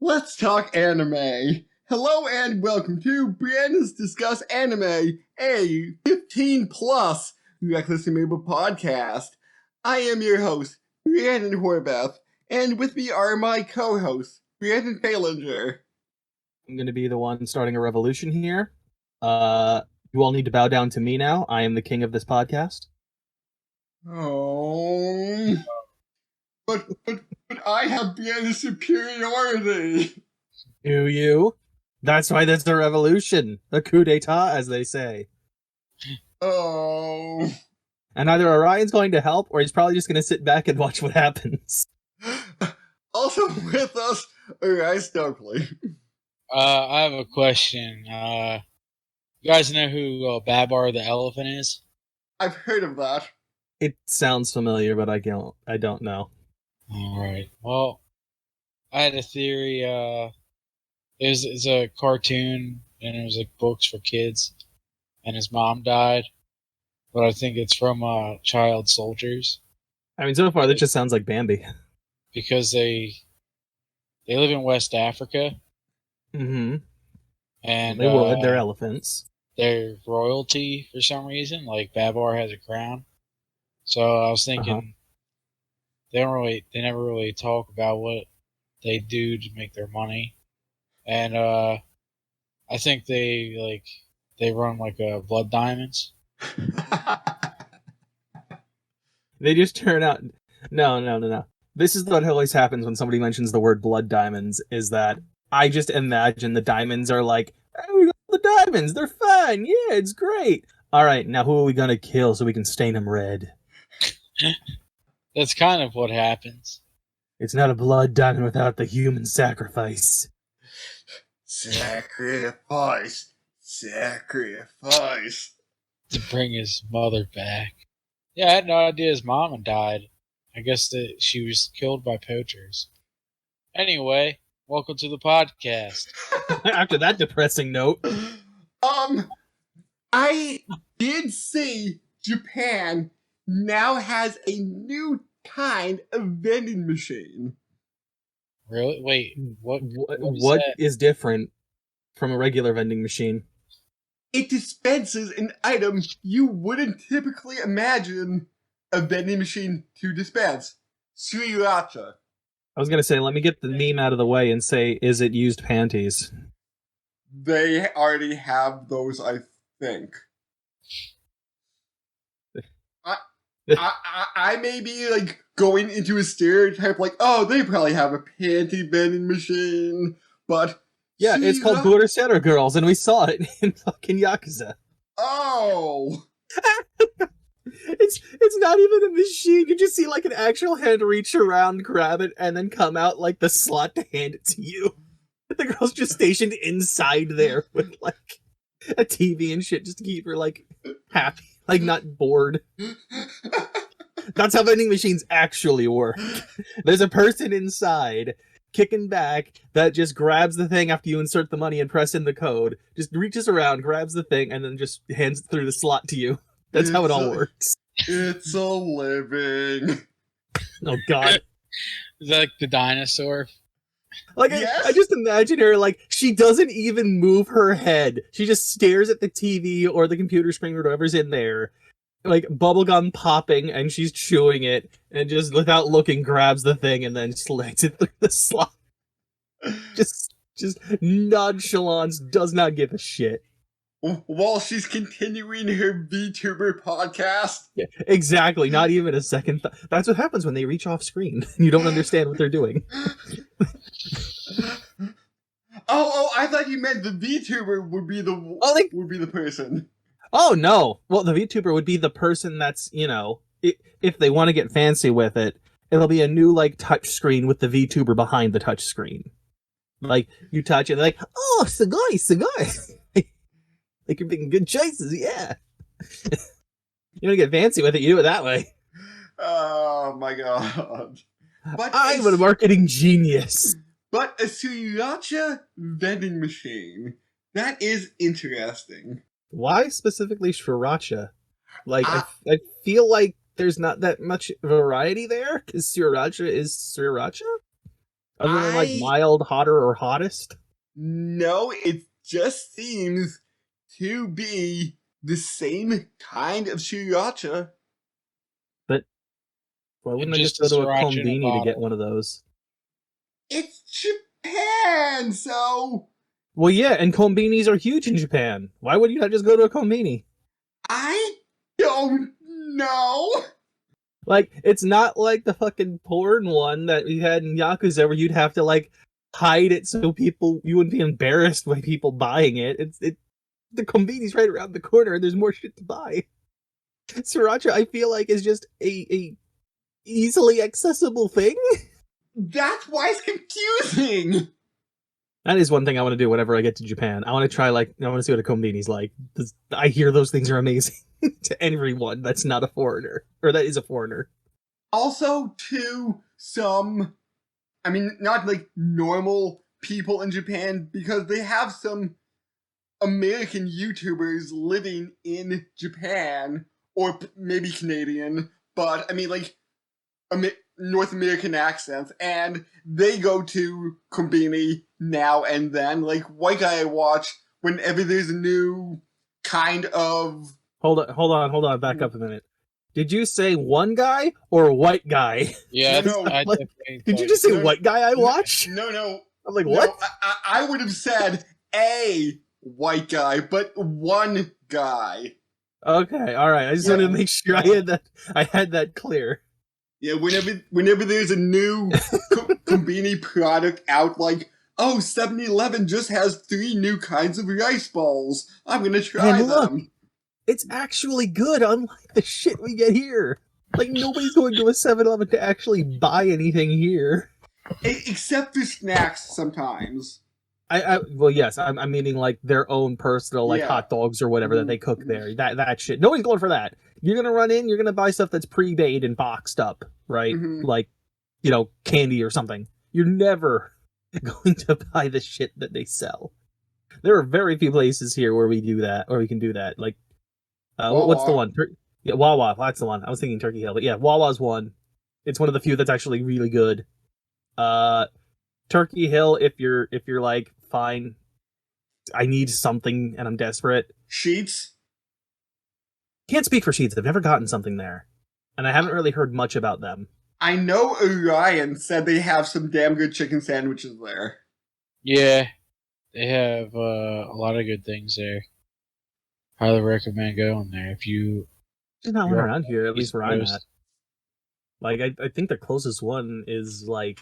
Let's talk anime. Hello and welcome to Brandon's Discuss Anime, a 15 plus Reckless Amoeba podcast. I am your host, Brandon Horvath, and with me are my co-hosts, Brandon Falinger. I'm going to be the one starting a revolution here. You all need to bow down to me now. I am the king of this podcast. Oh, but I have Brandon's superiority. Do you? That's why there's a revolution. A coup d'etat, as they say. Oh. And either Orion's going to help, or he's probably just going to sit back and watch what happens. Also with us, Orion Stokely. I have a question. You guys know who Babar the elephant is? I've heard of that. It sounds familiar, but I don't know. Alright. Well, I had a theory. It's a cartoon, and it was like books for kids, and his mom died. But I think it's from child soldiers. I mean, so far, that just sounds like Bambi. Because they live in West Africa. Mm-hmm. And they would. They're elephants. They're royalty for some reason. Like Babar has a crown. So I was thinking, they never really talk about what they do to make their money. And I think they run like blood diamonds. They just turn out. No. This is what always happens when somebody mentions the word blood diamonds, is that I just imagine the diamonds are like, hey, we got the diamonds, they're fine, yeah, it's great. Alright, now who are we gonna kill so we can stain them red? That's kind of what happens. It's not a blood diamond without the human sacrifice. Sacrifice. To bring his mother back. Yeah, I had no idea his mom had died. I guess that she was killed by poachers. Anyway, welcome to the podcast. After that depressing note. I did see Japan now has a new kind of vending machine. Really? Wait, what is different from a regular vending machine? It dispenses an item you wouldn't typically imagine a vending machine to dispense. Sriracha. I was going to say, let me get the meme out of the way and say, is it used panties? They already have those, I think. I may be like going into a stereotype like, oh, they probably have a panty vending machine, but yeah, it's called Booter Center Girls, and we saw it in fucking Yakuza. Oh. It's not even a machine. You just see like an actual hand reach around, grab it, and then come out like the slot to hand it to you. The girl's just stationed inside there with like a TV and shit just to keep her like happy, like not bored. That's how vending machines actually work. There's a person inside kicking back that just grabs the thing after you insert the money and press in the code, just reaches around, grabs the thing, and then just hands it through the slot to you. That's how it all works. It's a living. Oh god. Is that like the dinosaur? Like, yes? I just imagine her, like, she doesn't even move her head. She just stares at the TV or the computer screen or whatever's in there, like, bubblegum popping, and she's chewing it, and just, without looking, grabs the thing and then slides it through the slot. Just nonchalance, does not give a shit. While she's continuing her VTuber podcast. Yeah, exactly, not even a second That's what happens when they reach off screen. You don't understand what they're doing. Oh, I thought you meant the VTuber would be would be the person. Oh, no. Well, the VTuber would be the person that's, you know, if they want to get fancy with it, it'll be a new, like, touch screen with the VTuber behind the touch screen. Like, you touch it, like, oh, cigar. Like, you're making good choices, yeah. You want to get fancy with it, you do it that way. Oh, my god. But I'm a marketing genius. But a Sriracha vending machine. That is interesting. Why specifically Sriracha? Like, I feel like there's not that much variety there, because Sriracha is Sriracha? Other than like mild, hotter, or hottest? No, it just seems to be the same kind of sriracha. But why wouldn't I just Just a go to a sriracha in a Combini to get bottle. one of those? It's Japan, so Well, yeah, and Combinis are huge in Japan. Why would you not just go to a Combini? I don't know. Like, it's not like the fucking porn one that we had in Yakuza where you'd have to, like, hide it so you wouldn't be embarrassed by people buying it. The Combini's right around the corner and there's more shit to buy. Sriracha, I feel like, is just a easily accessible thing. That's why it's confusing. That is one thing I want to do whenever I get to Japan. I want to I want to see what a Combini's like. I hear those things are amazing to everyone that's not a foreigner, or that is a foreigner. Also, to some, I mean, not like normal people in Japan, because they have some American YouTubers living in Japan, or maybe Canadian, but I mean, like, North American accents, and they go to Kombini now and then. Like, white guy I watch whenever there's a new kind of... Hold on, back up a minute. Did you say one guy or white guy? Yeah, No, like, did you just say white guy I watch? No. I'm like, what? No, I would have said a white guy, but one guy. Okay, all right. I just wanted to make sure I had that clear. Yeah, whenever there's a new Kombini product out, like, oh, 7-Eleven just has 3 new kinds of rice balls. I'm gonna try them. It's actually good, unlike the shit we get here. Like, nobody's going to a 7-Eleven to actually buy anything here. Except for snacks sometimes. Well, yes, I'm meaning like their own personal, like hot dogs or whatever that they cook there. That shit. Nobody's going for that. You're gonna run in, you're gonna buy stuff that's pre-made and boxed up, right? Mm-hmm. Like, candy or something. You're never going to buy the shit that they sell. There are very few places here where we do that, or we can do that. Like, what's the one? Wawa. That's the one. I was thinking Turkey Hill, but yeah, Wawa's one. It's one of the few that's actually really good. Turkey Hill, if you're like, fine, I need something and I'm desperate. Sheets? Can't speak for Sheets. I've never gotten something there. And I haven't really heard much about them. I know Orion said they have some damn good chicken sandwiches there. Yeah, they have a lot of good things there. Highly recommend going there if you... There's not one around here, at least where I'm at. Like, I think the closest one is like...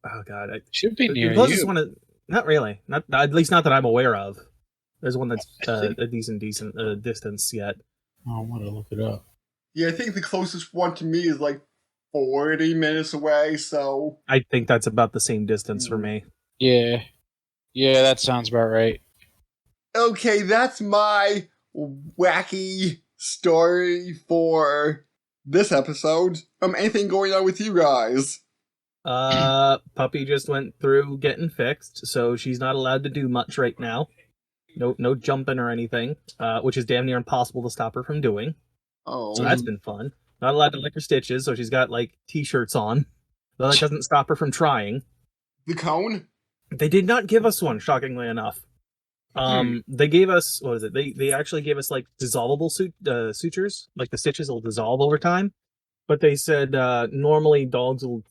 Oh god, should be near the closest you. one is, not really, not at least not that I'm aware of. There's one that's a decent distance yet. Oh, I'm gonna look it up. Yeah, I think the closest one to me is like 40 minutes away. So I think that's about the same distance for me. Yeah, that sounds about right. Okay, that's my wacky story for this episode. Anything going on with you guys? Puppy just went through getting fixed, so she's not allowed to do much right now. No jumping or anything, which is damn near impossible to stop her from doing. Oh. So that's been fun. Not allowed to lick her stitches, so she's got, like, t-shirts on. Though that doesn't stop her from trying. The cone? They did not give us one, shockingly enough. They gave us, what is it? They actually gave us, like, dissolvable sutures. Like, the stitches will dissolve over time. But they said, normally dogs will,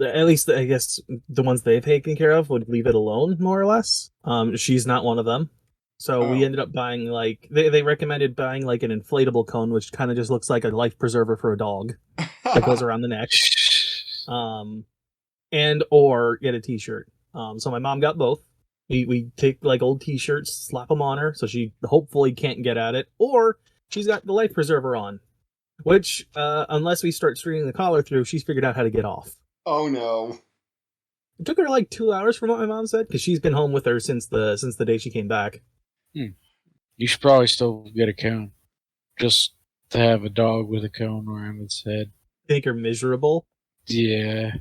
at least, I guess, the ones they've taken care of would leave it alone, more or less. She's not one of them. So we ended up buying, like, they recommended buying, like, an inflatable cone, which kind of just looks like a life preserver for a dog that goes around the neck. And or get a t-shirt. So my mom got both. We take, like, old t-shirts, slap them on her, so she hopefully can't get at it, or she's got the life preserver on, which, unless we start stringing the collar through, she's figured out how to get off. Oh no. It took her like 2 hours from what my mom said, because she's been home with her since the day she came back. You should probably still get a cone. Just to have a dog with a cone around its head. Think you're miserable? Yeah.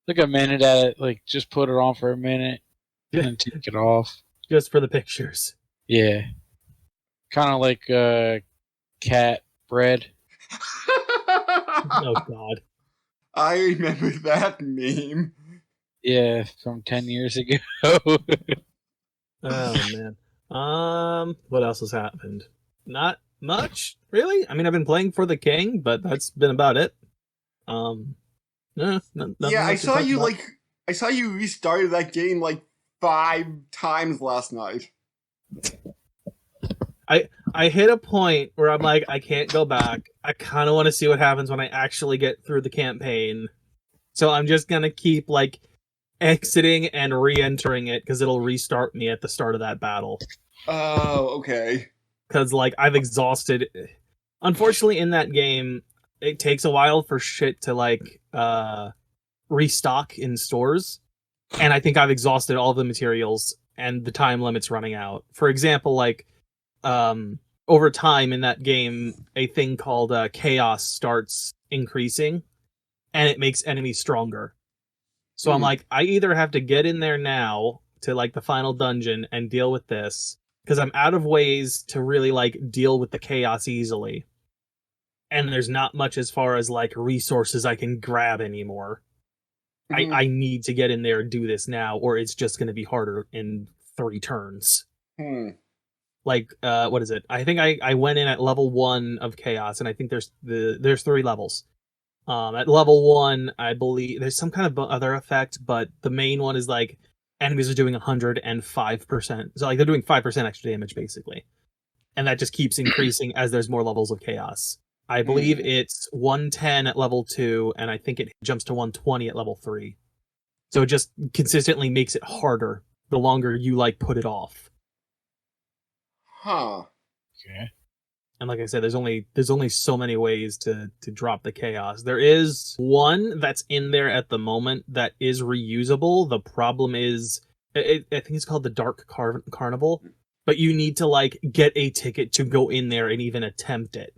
Look a minute at it, like, just put it on for a minute, and then take it off. Just for the pictures. Yeah. Kind of like cat bread. Oh god. I remember that meme. Yeah, from 10 years ago. Oh man. What else has happened? Not much, really. I mean, I've been playing for the king, but that's been about it. Nothing Yeah, much to talk about. I saw you restarted that game like 5 times last night. I hit a point where I'm like, I can't go back. I kind of want to see what happens when I actually get through the campaign. So I'm just gonna keep like exiting and re-entering it because it'll restart me at the start of that battle. Oh, okay. Because like I've exhausted. Unfortunately, in that game, it takes a while for shit to like restock in stores, and I think I've exhausted all the materials and the time limit's running out. For example, like over time in that game, a thing called chaos starts increasing, and it makes enemies stronger. So I'm like, I either have to get in there now to like the final dungeon and deal with this, because I'm out of ways to really like deal with the chaos easily. And there's not much as far as like resources I can grab anymore. I need to get in there and do this now, or it's just going to be harder in 3 turns. Like, what is it? I think I went in at level 1 of chaos, and I think there's 3 levels. At level 1, I believe there's some kind of other effect, but the main one is like enemies are doing 105%. So like they're doing 5% extra damage basically. And that just keeps increasing as there's more levels of chaos. I believe it's 110 at level 2, and I think it jumps to 120 at level 3. So it just consistently makes it harder the longer you like put it off. Huh. Okay. And like I said, there's only so many ways to drop the chaos. There is one that's in there at the moment that is reusable. The problem is, I think it's called the Dark Carnival, but you need to like get a ticket to go in there and even attempt it.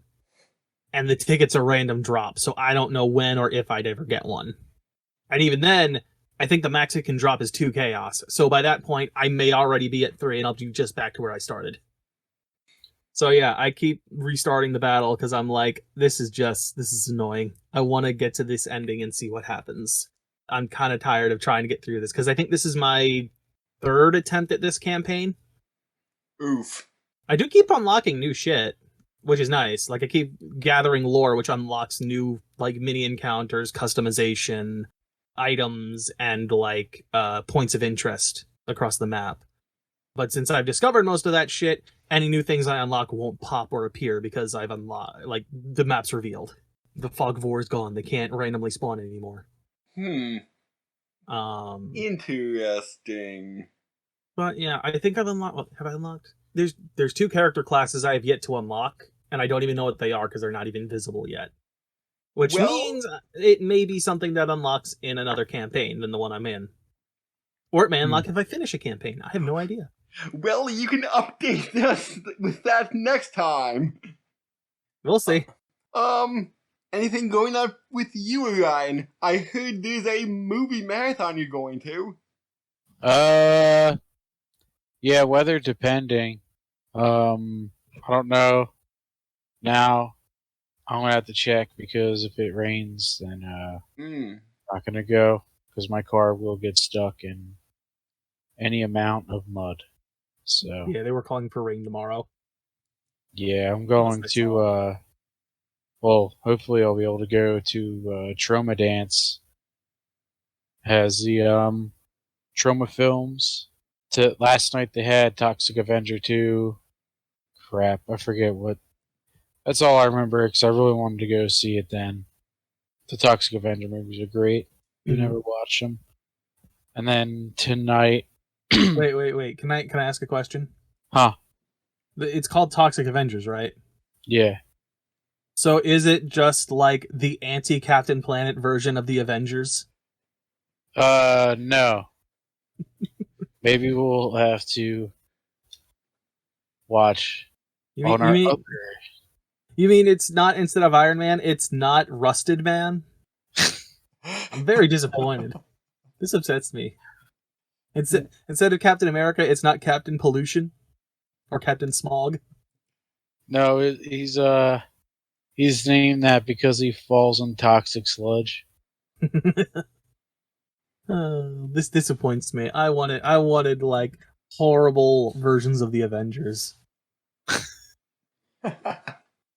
And the ticket's a random drop, so I don't know when or if I'd ever get one. And even then, I think the max it can drop is 2 chaos. So by that point, I may already be at 3, and I'll be just back to where I started. So yeah, I keep restarting the battle because I'm like, this is annoying. I want to get to this ending and see what happens. I'm kind of tired of trying to get through this because I think this is my 3rd attempt at this campaign. Oof. I do keep unlocking new shit, which is nice. Like I keep gathering lore, which unlocks new like mini encounters, customization, items, and like points of interest across the map. But since I've discovered most of that shit, any new things I unlock won't pop or appear because I've unlocked, like, the map's revealed. The fog of war is gone. They can't randomly spawn anymore. Interesting. But yeah, I think I've unlocked. What have I unlocked? There's 2 character classes I have yet to unlock, and I don't even know what they are because they're not even visible yet. Which means it may be something that unlocks in another campaign than the one I'm in. Or it may unlock if I finish a campaign. I have no idea. Well, you can update us with that next time. We'll see. Anything going on with you, Ryan? I heard there's a movie marathon you're going to. Yeah, weather depending. I don't know. Now, I'm gonna have to check because if it rains, then I'm not gonna go because my car will get stuck in any amount of mud. So yeah, they were calling for rain tomorrow. Yeah, I'm going to. Well, hopefully I'll be able to go to Trauma Dance. Has the Trauma films. Last night they had Toxic Avenger 2. Crap, I forget what. That's all I remember because I really wanted to go see it then. The Toxic Avenger movies are great. You never watched them. And then tonight. Wait. Can I ask a question? Huh. It's called Toxic Avengers, right? Yeah. So is it just like the anti-Captain Planet version of the Avengers? No. Maybe we'll have to watch You mean it's not, instead of Iron Man, it's not Rusted Man? I'm very disappointed. This upsets me. Instead of Captain America, it's not Captain Pollution or Captain Smog. No, he's named that because he falls in toxic sludge. This disappoints me. I wanted like horrible versions of the Avengers.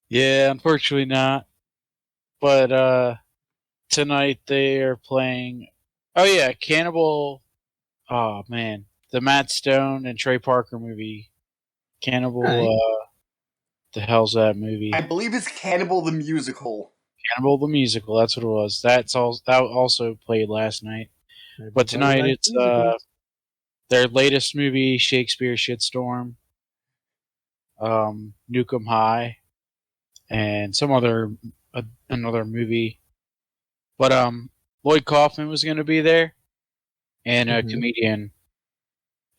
Yeah, unfortunately not. But tonight they are playing. Oh yeah, Cannibal. Oh man, the Matt Stone and Trey Parker movie. Cannibal. Right. The hell's that movie? I believe it's Cannibal the Musical. Cannibal the Musical. That's what it was. That also played last night. But tonight it's their latest movie, Shakespeare Shitstorm, Nukem High, and some other another movie. But Lloyd Kaufman was going to be there, and a comedian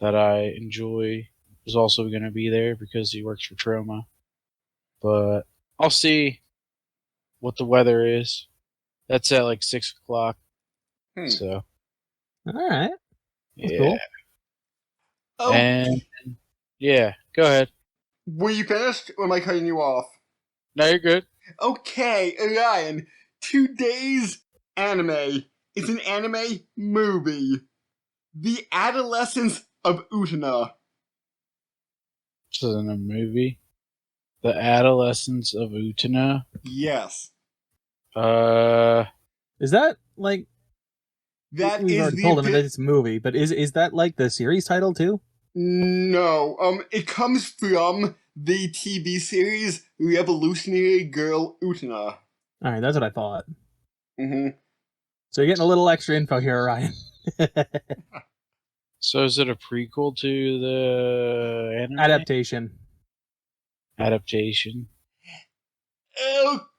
that I enjoy was also going to be there because he works for Troma. But I'll see what the weather is. That's at like 6:00. So, all right, yeah. cool. Oh, And yeah, go ahead. were you finished, or am I cutting you off? No, you're good. Okay, Ryan. Today's anime is an anime movie. The Adolescence of Utena. This is in a movie. The Adolescence of Utena. Yes. Is that like That we've is already the told him that it's a movie, but is that like the series title too? No. It comes from the TV series Revolutionary Girl Utena. All right, that's what I thought. Mm-hmm. So you're getting a little extra info here, Ryan. So is it a prequel to the anime? Adaptation. Adaptation.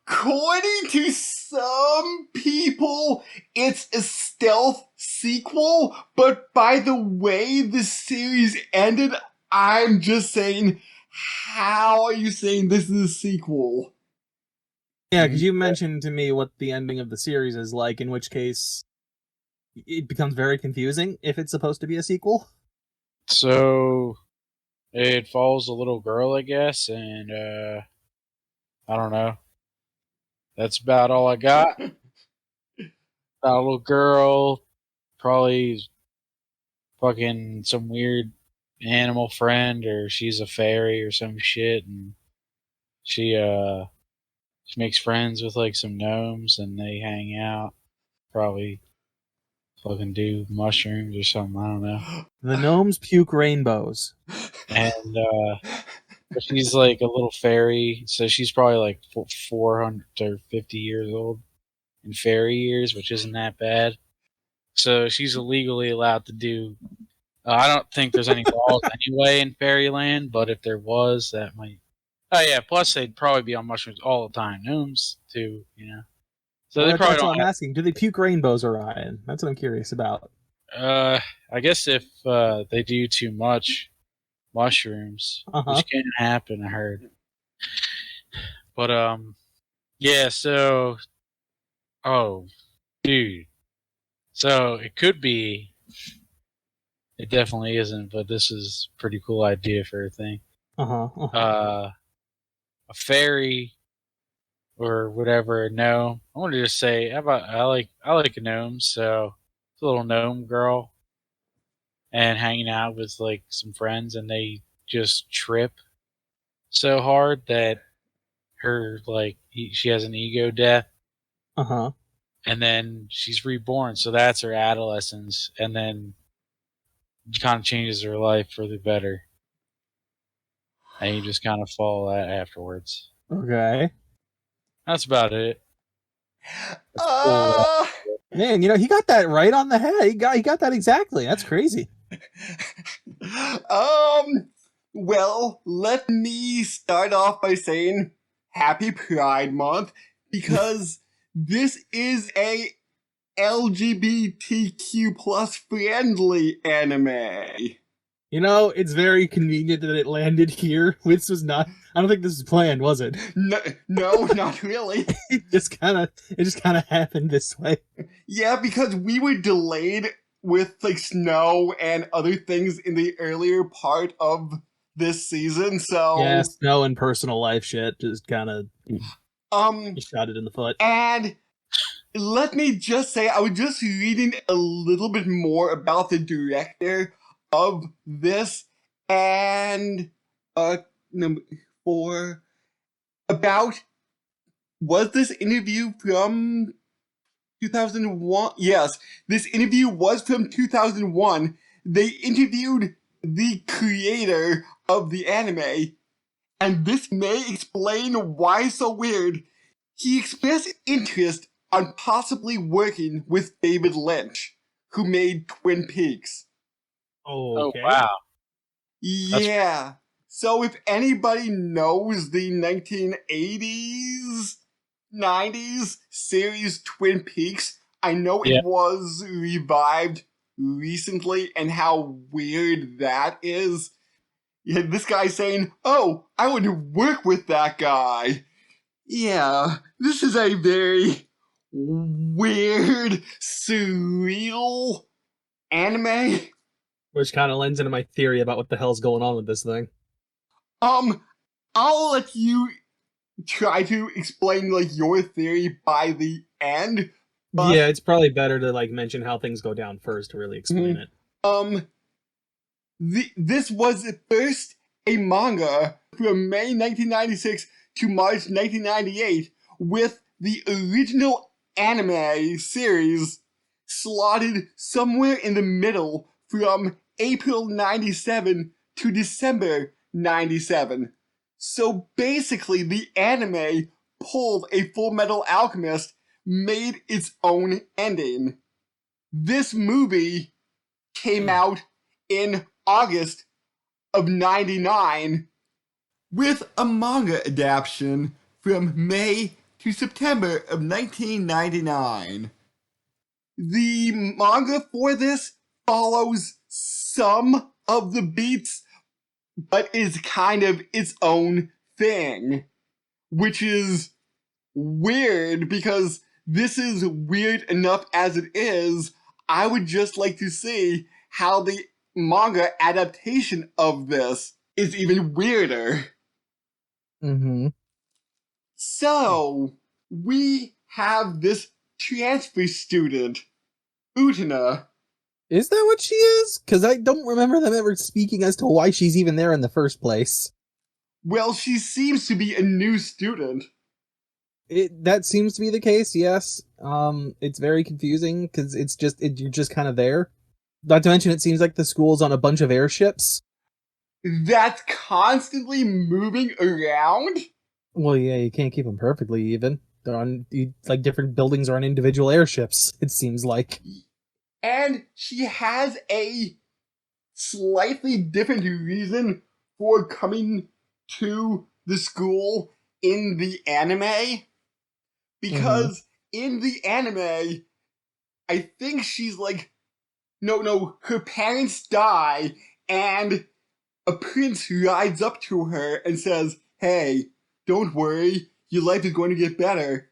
According to some people, it's a stealth sequel, but by the way the series ended, I'm just saying, how are you saying this is a sequel? Yeah, because you mentioned to me what the ending of the series is like, in which case it becomes very confusing if it's supposed to be a sequel. So it follows a little girl, I guess, and I don't know. That's about all I got. About a little girl, probably fucking some weird animal friend, or she's a fairy or some shit, and she makes friends with like some gnomes, and they hang out. Probably fucking do mushrooms or something. I don't know. The gnomes puke rainbows. And but she's like a little fairy, so she's probably like 400 or 50 years old in fairy years, which isn't that bad. So she's illegally allowed to do. I don't think there's any laws anyway in Fairyland, but if there was, that might. Oh yeah. Plus, they'd probably be on mushrooms all the time. Gnomes too, you know. So Well, they probably that's what don't. I'm asking. Do they puke rainbows, Orion? That's what I'm curious about. I guess if they do too much mushrooms, which can happen, I heard. But yeah. So, oh, dude. So it could be. It definitely isn't, but this is a pretty cool idea for a thing. A fairy or whatever, a gnome. I want to just say, how about I like gnomes, so it's a little gnome girl and hanging out with like some friends, and they just trip so hard that her she has an ego death. And then she's reborn, so that's her adolescence, and then kind of changes her life for the better. And you just kind of follow that afterwards. Okay. That's about it. Man, he got that right on the head. He got that exactly. That's crazy. Well, let me start off by saying Happy Pride Month, because this is a LGBTQ plus friendly anime. It's very convenient that it landed here. This was not. I don't think this was planned, was it? No, not really. It just kind of happened this way. Yeah, because we were delayed with like snow and other things in the earlier part of this season, so yeah, snow and personal life shit just kind of shot it in the foot. And let me just say, I was just reading a little bit more about the director of this, and number 4, about, was this interview from 2001? Yes, this interview was from 2001. They interviewed the creator of the anime, and this may explain why it's so weird. He expressed interest on possibly working with David Lynch, who made Twin Peaks. Oh Okay. wow. Yeah. So if anybody knows the 1980s, 90s series Twin Peaks, I know Yeah. it was revived recently, and how weird that is. Yeah, this guy saying, "Oh, I want to work with that guy." Yeah, this is a very weird, surreal anime. Which kind of lends into my theory about what the hell's going on with this thing. I'll let you try to explain like your theory by the end. But, yeah, it's probably better to like mention how things go down first to really explain it. This was at first a manga from May 1996 to March 1998, with the original anime series slotted somewhere in the middle from April 97 to December 97. So basically, the anime pulled a Full Metal Alchemist, made its own ending. This movie came out in August of 99, with a manga adaptation from May to September of 1999. The manga for this follows some of the beats, but is kind of its own thing, which is weird because this is weird enough as it is. I would just like to see how the manga adaptation of this is even weirder. Mm-hmm. So, we have this transfer student, Utena. Is that what she is? Because I don't remember them ever speaking as to why she's even there in the first place. Well, she seems to be a new student. That seems to be the case, yes. It's very confusing because you're just kind of there. Not to mention, it seems like the school's on a bunch of airships. That's constantly moving around? Well, yeah, you can't keep them perfectly even. They're on, like, different buildings are on individual airships, it seems like. And she has a slightly different reason for coming to the school in the anime. Because in the anime, I think she's like, no, her parents die, and a prince rides up to her and says, "Hey, don't worry, your life is going to get better."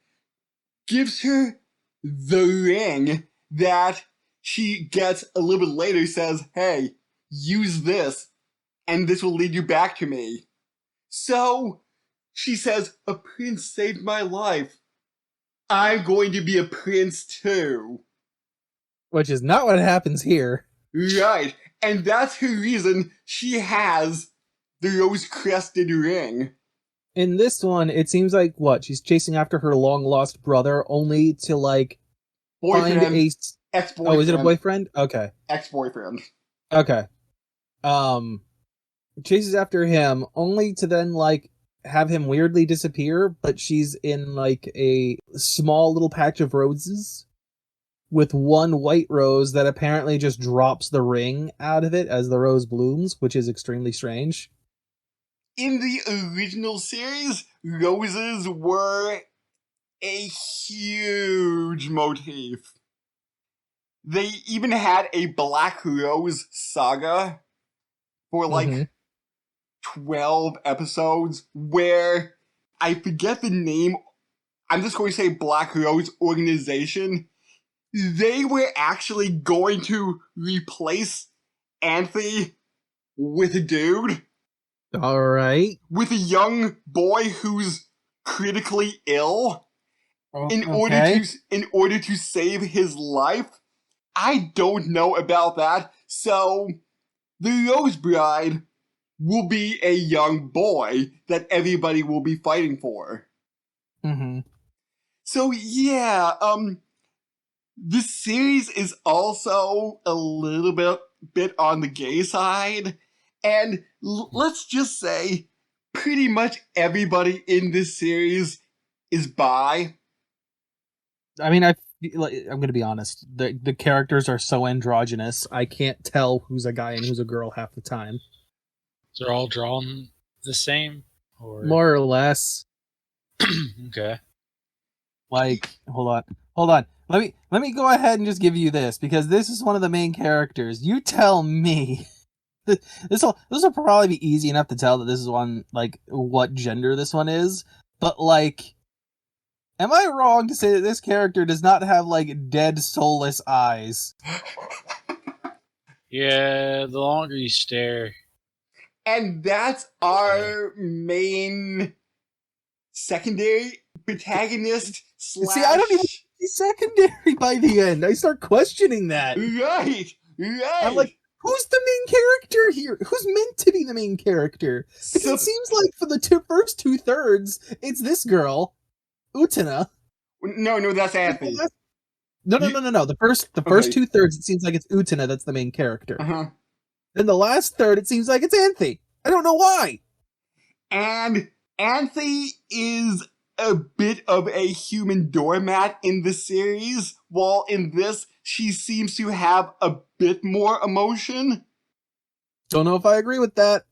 Gives her the ring that she gets a little bit later, says, "Hey, use this, and this will lead you back to me." So she says, "A prince saved my life. I'm going to be a prince too." Which is not what happens here. Right, and that's her reason she has the rose-crested ring. In this one, it seems like, what, she's chasing after her long-lost brother, only to, like, Boyfriend, find a... ex-boyfriend. Oh, is it a boyfriend? Okay. Ex-boyfriend. Okay. Chases after him, only to then, like, have him weirdly disappear, but she's in, like, a small little patch of roses with one white rose that apparently just drops the ring out of it as the rose blooms, which is extremely strange. In the original series, roses were a huge motif. They even had a Black Rose saga for like 12 episodes where I forget the name. I'm just going to say Black Rose Organization. They were actually going to replace Anthe with a dude. Alright. With a young boy who's critically ill. Okay. in order to save his life. I don't know about that. So the Rose Bride will be a young boy that everybody will be fighting for. Mm-hmm. So yeah, this series is also a little bit on the gay side, and let's just say pretty much everybody in this series is bi. I mean, I'm gonna be honest. The characters are so androgynous. I can't tell who's a guy and who's a girl half the time. They're all drawn the same, or More or less. okay. Like, hold on. Let me go ahead and just give you this, because this is one of the main characters. You tell me. This will probably be easy enough to tell that this is one, like, what gender this one is. But like, am I wrong to say that this character does not have like dead, soulless eyes? Yeah, the longer you stare. And that's our main secondary protagonist slash. See, I don't even see secondary by the end. I start questioning that. Right. I'm like, who's the main character here? Who's meant to be the main character? Because it seems like for the first 2/3, it's this girl, Utena. No, that's Anthony. No. The first 2/3, it seems like it's Utena that's the main character. Uh-huh. Then the last third, it seems like it's Anthe. I don't know why. And Anthe is a bit of a human doormat in the series, while in this, she seems to have a bit more emotion. Don't know if I agree with that.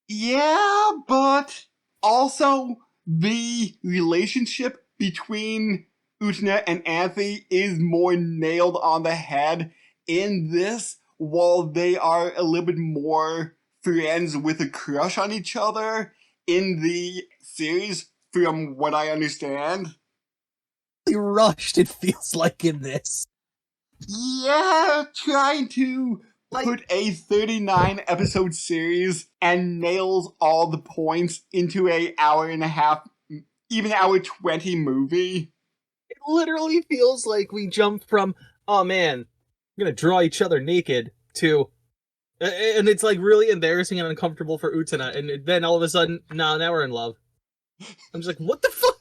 Yeah, but also the relationship between Utena and Anthe is more nailed on the head in this, while they are a little bit more friends with a crush on each other in the series, from what I understand. Rushed, it feels like, in this. Yeah, trying to put a 39 episode series and nails all the points into a hour and a half, even hour 20 movie. It literally feels like we jumped from, oh man, I'm gonna draw each other naked, to, and it's like really embarrassing and uncomfortable for Utena, and then all of a sudden, now we're in love. I'm just like, what the fuck?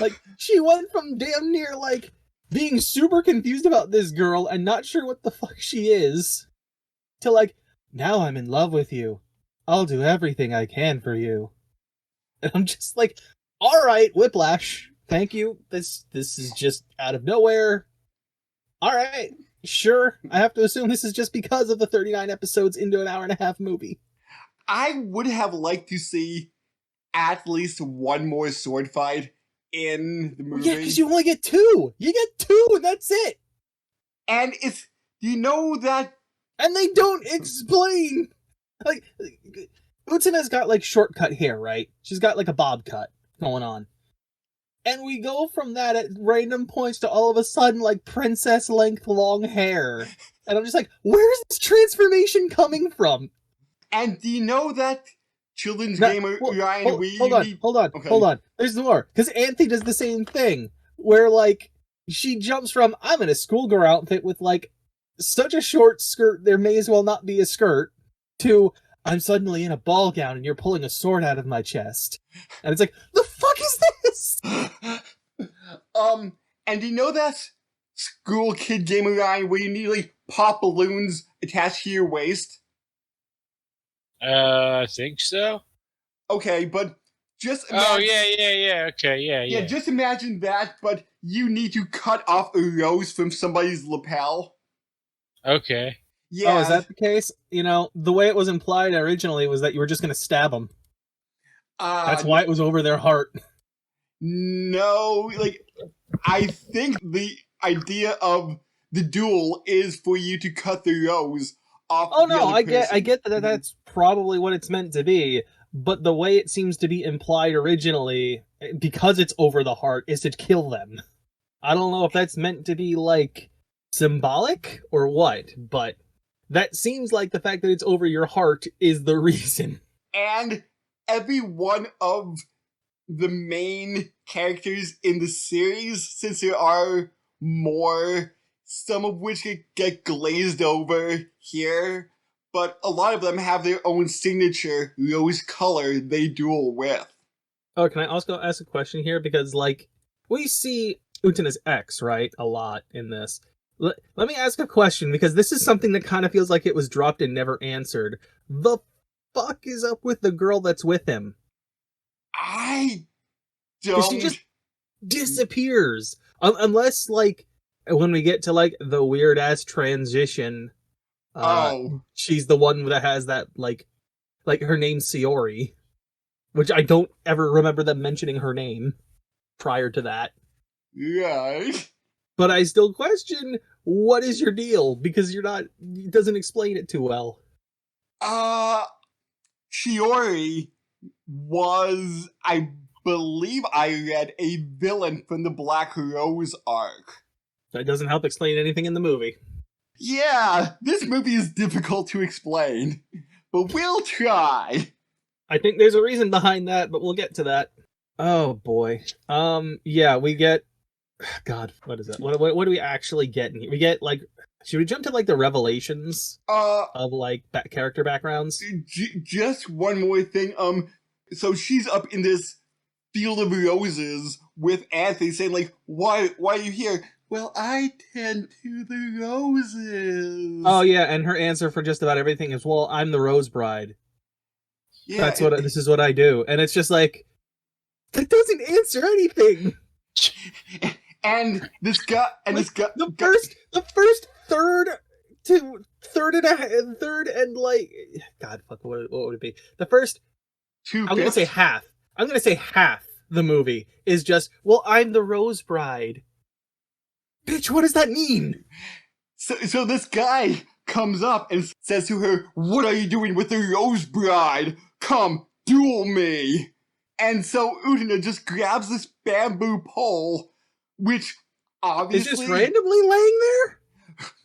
Like, she went from damn near, like, being super confused about this girl and not sure what the fuck she is, to like, now I'm in love with you. I'll do everything I can for you. And I'm just like, alright, whiplash. Thank you. This is just out of nowhere. Alright, sure. I have to assume this is just because of the 39 episodes into an hour and a half movie. I would have liked to see at least one more sword fight in the movie. Yeah, because you only get 2. You get 2, and that's it. And it's, you know that... And they don't explain. Like, Utena's got, like, shortcut hair, right? She's got, like, a bob cut going on. And we go from that at random points to all of a sudden, like, princess-length long hair. And I'm just like, where's this transformation coming from? And do you know that children's gamer Ryan Hold on. There's more. Because Anthe does the same thing. Where, like, she jumps from, I'm in a schoolgirl outfit with, like, such a short skirt there may as well not be a skirt, to, I'm suddenly in a ball gown and you're pulling a sword out of my chest. And it's like, the fuck is this? And do you know that school kid gamer Ryan where you need, like, pop balloons attached to your waist? I think so. Okay, but just imagine... Oh, yeah, okay, yeah. Yeah, just imagine that, but you need to cut off a rose from somebody's lapel. Okay. Yeah. Oh, is that the case? You know, the way it was implied originally was that you were just going to stab them. That's why it was over their heart. No, like, I think the idea of the duel is for you to cut the rose off. Oh no, I get that that's probably what it's meant to be, but the way it seems to be implied originally, because it's over the heart, is to kill them. I don't know if that's meant to be, like, symbolic or what, but that seems like the fact that it's over your heart is the reason. And every one of the main characters in the series, since there are more, some of which get glazed over here, but a lot of them have their own signature rose color they duel with. Oh, can I also ask a question here? Because, like, we see Utena's ex, right, a lot in this. Let me ask a question, because this is something that kind of feels like it was dropped and never answered. The fuck is up with the girl that's with him? I Because she don't... just disappears. Unless, like, when we get to, like, the weird-ass transition, she's the one that has that, like, her name's Siori. Which I don't ever remember them mentioning her name prior to that. Right. But I still question, what is your deal? Because it doesn't explain it too well. Shiori was, I believe I read, a villain from the Black Rose arc. That doesn't help explain anything in the movie. Yeah, this movie is difficult to explain, but we'll try. I think there's a reason behind that, but we'll get to that. Oh boy. Yeah, we get... God, what is that? What do we actually get in here? We get, like... Should we jump to, like, the revelations of, like, character backgrounds? Just one more thing. So she's up in this field of roses with Anthony saying, like, why are you here? Well, I tend to the roses. Oh, yeah, and her answer for just about everything is, well, I'm the Rose Bride. Yeah, this is what I do. And it's just like, that doesn't answer anything. And this guy, the first third and like, God, fuck, what would it be? The first, I'm gonna say half the movie is just, well, I'm the Rose Bride. Bitch, what does that mean? So this guy comes up and says to her, what are you doing with the Rose Bride? Come, duel me! And so Utena just grabs this bamboo pole, which obviously... Is just randomly laying there?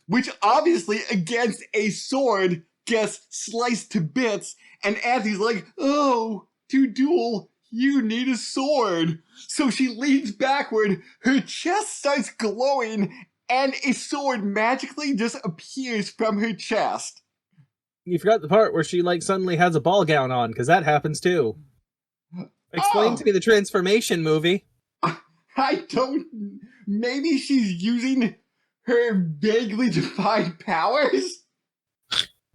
Which obviously, against a sword, gets sliced to bits, and Anthony's like, oh, to duel, you need a sword. So she leans backward, her chest starts glowing, and a sword magically just appears from her chest. You forgot the part where she, like, suddenly has a ball gown on, because that happens too. Explain to me the transformation, movie. I don't... Maybe she's using her vaguely defined powers?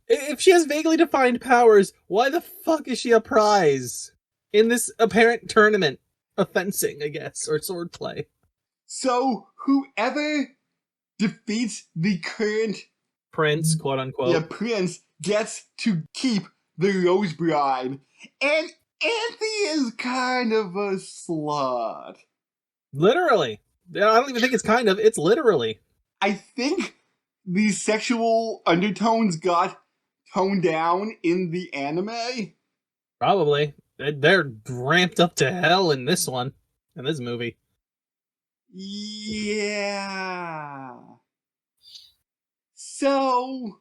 If she has vaguely defined powers, why the fuck is she a prize? In this apparent tournament of fencing, I guess, or swordplay. So, whoever defeats the current... Prince, quote-unquote. Yeah, prince gets to keep the Rose Bride. And Anthony is kind of a slut. Literally. I don't even think it's kind of, it's literally. I think the sexual undertones got toned down in the anime. Probably. They're ramped up to hell in this one, in this movie. Yeah. So,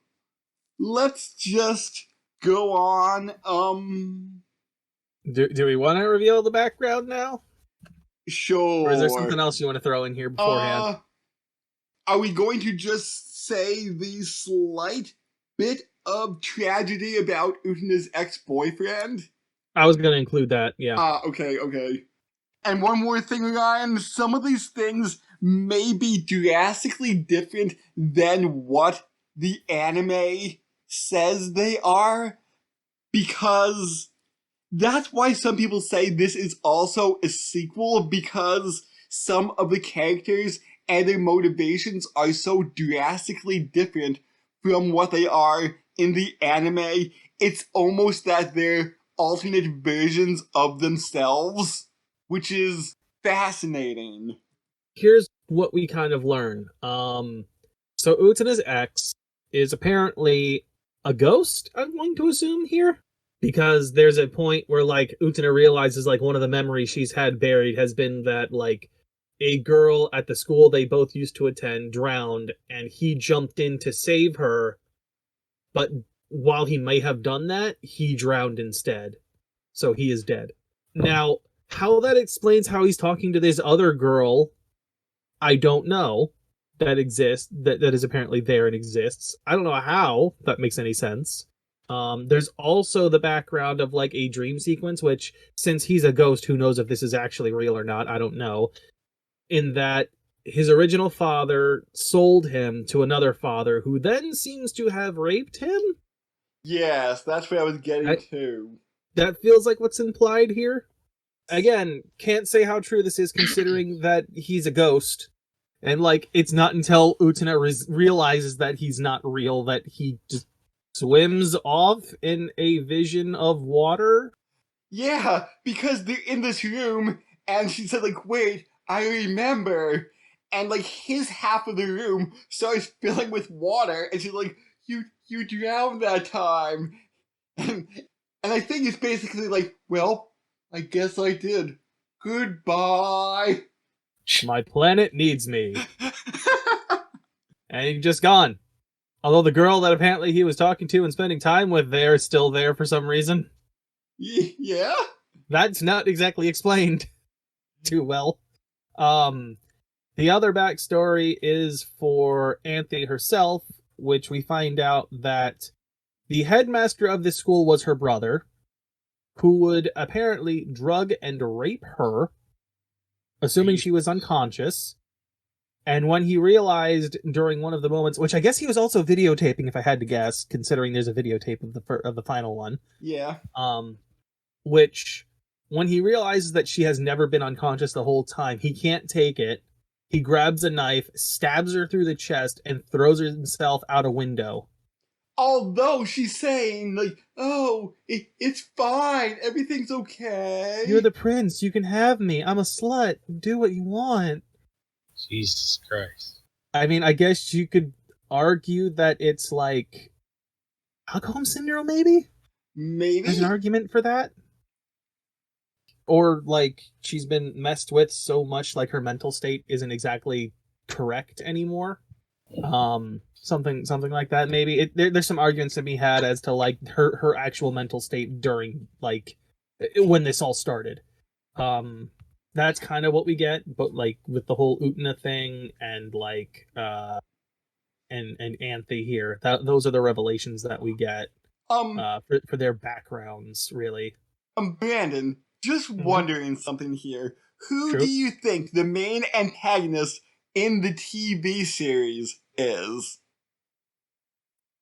let's just go on. Do we want to reveal the background now? Sure. Or is there something else you want to throw in here beforehand? Are we going to just say the slight bit of tragedy about Utena's ex-boyfriend? I was going to include that, yeah. Okay. And one more thing, Ryan. Some of these things may be drastically different than what the anime says they are, because that's why some people say this is also a sequel, because some of the characters and their motivations are so drastically different from what they are in the anime. It's almost that they're alternate versions of themselves, which is fascinating. Here's what we kind of learn. So Utena's ex is apparently a ghost, I'm going to assume here? Because there's a point where, like, Utena realizes, like, one of the memories she's had buried has been that, like, a girl at the school they both used to attend drowned, and he jumped in to save her, but while he may have done that, he drowned instead. So he is dead. Now, How that explains how he's talking to this other girl, I don't know. That exists, that is apparently there and exists. I don't know how that makes any sense. There's also the background of like a dream sequence, which since he's a ghost, who knows if this is actually real or not? I don't know. In that his original father sold him to another father who then seems to have raped him. Yes, that's what I was getting to. That feels like what's implied here. Again, can't say how true this is considering that he's a ghost. And, like, it's not until Utena realizes that he's not real that he just swims off in a vision of water. Yeah, because they're in this room, and she said, like, wait, I remember. And, like, his half of the room starts filling with water, and she's like, you drowned that time. And I think it's basically like, well, I guess I did. Goodbye. My planet needs me. And he's just gone. Although the girl that apparently he was talking to and spending time with there is still there for some reason. Yeah? That's not exactly explained too well. The other backstory is for Anthe herself, which we find out that the headmaster of this school was her brother, who would apparently drug and rape her, assuming she was unconscious. And when he realized during one of the moments, which I guess he was also videotaping, if I had to guess, considering there's a videotape of the final one. Yeah. Which, when he realizes that she has never been unconscious the whole time, he can't take it. He grabs a knife, stabs her through the chest, and throws himself out a window. Although she's saying, like, oh, it's fine, everything's okay. You're the prince, you can have me, I'm a slut, do what you want. Jesus Christ. I mean, I guess you could argue that it's like Stockholm Syndrome, maybe? Maybe? There's an argument for that? Or, like, she's been messed with so much, like, her mental state isn't exactly correct anymore. Something like that, maybe. There's some arguments to be had as to, like, her actual mental state during, like, when this all started. That's kind of what we get, but, like, with the whole Utena thing and, like, and Anthe here, those are the revelations that we get, for their backgrounds, really. Brandon, just wondering something here. Who True. do you think the main antagonist in the TV series is?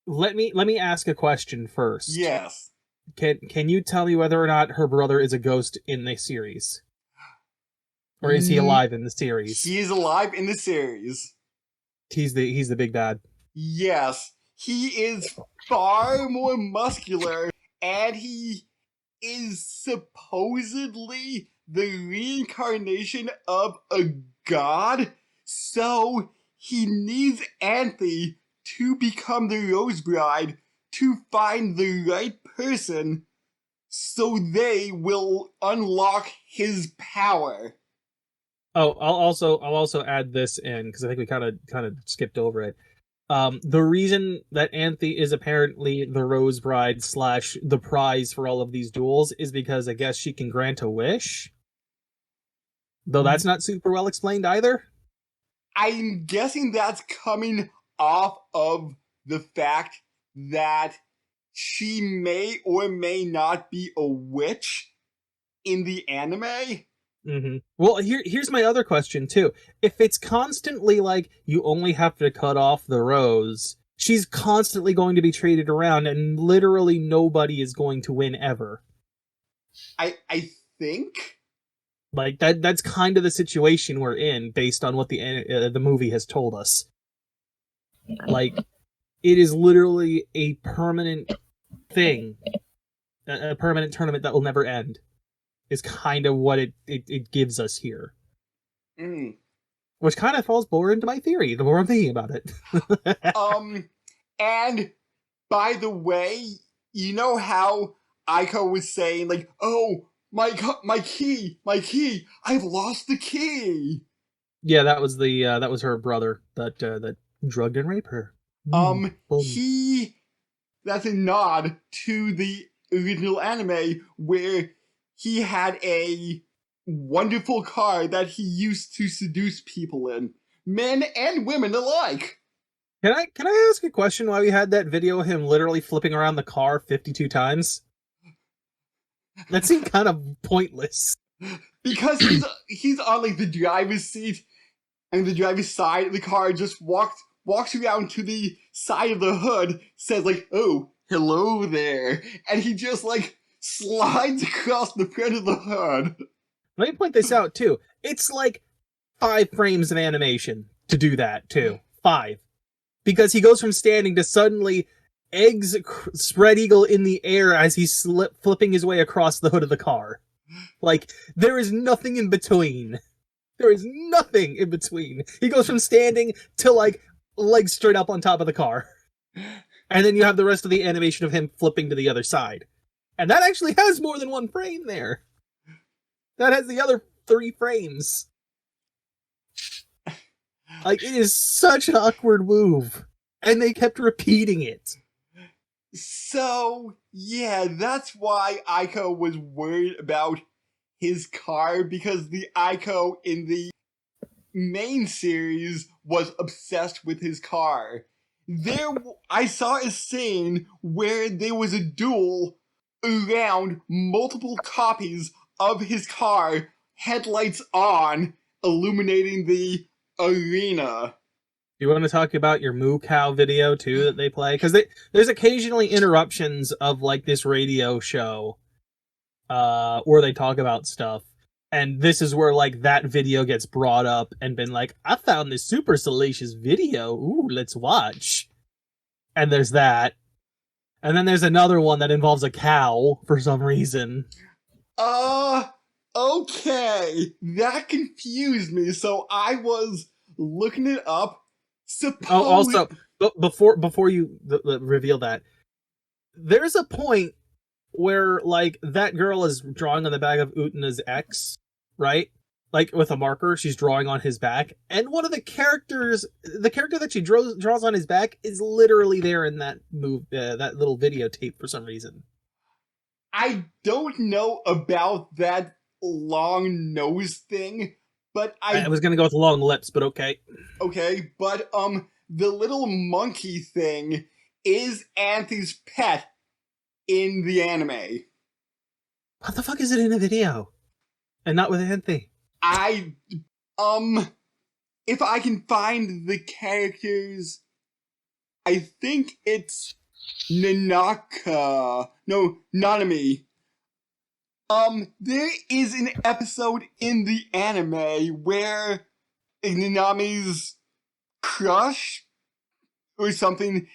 Let me ask a question first. Yes. Can you tell me whether or not her brother is a ghost in the series? Or is he alive in the series? He is alive in the series. He's the big bad. Yes. He is far more muscular, and he is supposedly the reincarnation of a god. So he needs Anthe to become the Rose Bride to find the right person so they will unlock his power. Oh, I'll also add this in because I think we kind of skipped over it. The reason that Anthe is apparently the Rose Bride / the prize for all of these duels is because I guess she can grant a wish. Though that's not super well explained either. I'm guessing that's coming off of the fact that she may or may not be a witch in the anime. Mm-hmm. Well, here's my other question too. If it's constantly like you only have to cut off the rose, she's constantly going to be traded around, and literally nobody is going to win ever. I think like that's kind of the situation we're in based on what the movie has told us. Like, it is literally a permanent thing, a permanent tournament that will never end. Is kind of what it gives us here. Which kind of falls more into my theory the more I'm thinking about it. And by the way, you know how Aiko was saying, like, oh, my key, I've lost the key. Yeah, that was her brother that drugged and raped her. That's a nod to the original anime where he had a wonderful car that he used to seduce people in, men and women alike. Can I ask a question why we had that video of him literally flipping around the car 52 times? That seemed kind of pointless. Because he's on like the driver's seat, and the driver's side of the car just walks around to the side of the hood, says like, "Oh, hello there," and he just like slides across the front of the hood. Let me point this out too. It's like 5 frames of animation to do that too. 5. Because he goes from standing to suddenly eggs spread eagle in the air as he's flipping his way across the hood of the car. Like, there is nothing in between. There is nothing in between. He goes from standing to, like, legs straight up on top of the car. And then you have the rest of the animation of him flipping to the other side. And that actually has more than 1 frame there. That has the other 3 frames. Like, it is such an awkward move. And they kept repeating it. So, yeah, that's why Aiko was worried about his car, because the Aiko in the main series was obsessed with his car. I saw a scene where there was a duel around multiple copies of his car, headlights on, illuminating the arena. Do you want to talk about your Moo Cow video too that they play? Because there's occasionally interruptions of like this radio show where they talk about stuff. And this is where like that video gets brought up and been like, I found this super salacious video. Ooh, let's watch. And there's that. And then there's another one that involves a cow for some reason. Okay. That confused me, so I was looking it up. Also, before you reveal that, there's a point where like that girl is drawing on the back of Utena's ex, right? Like with a marker, she's drawing on his back, and one of the character that she draws on his back is literally there in that that little videotape for some reason. I don't know about that long nose thing, but I was gonna go with long lips, but okay. Okay, but the little monkey thing is Anthony's pet in the anime. What the fuck is it in the video? And not with Anthony. If I can find the characters, I think it's Nanaka. No, Nanami. There is an episode in the anime where Nanami's crush or something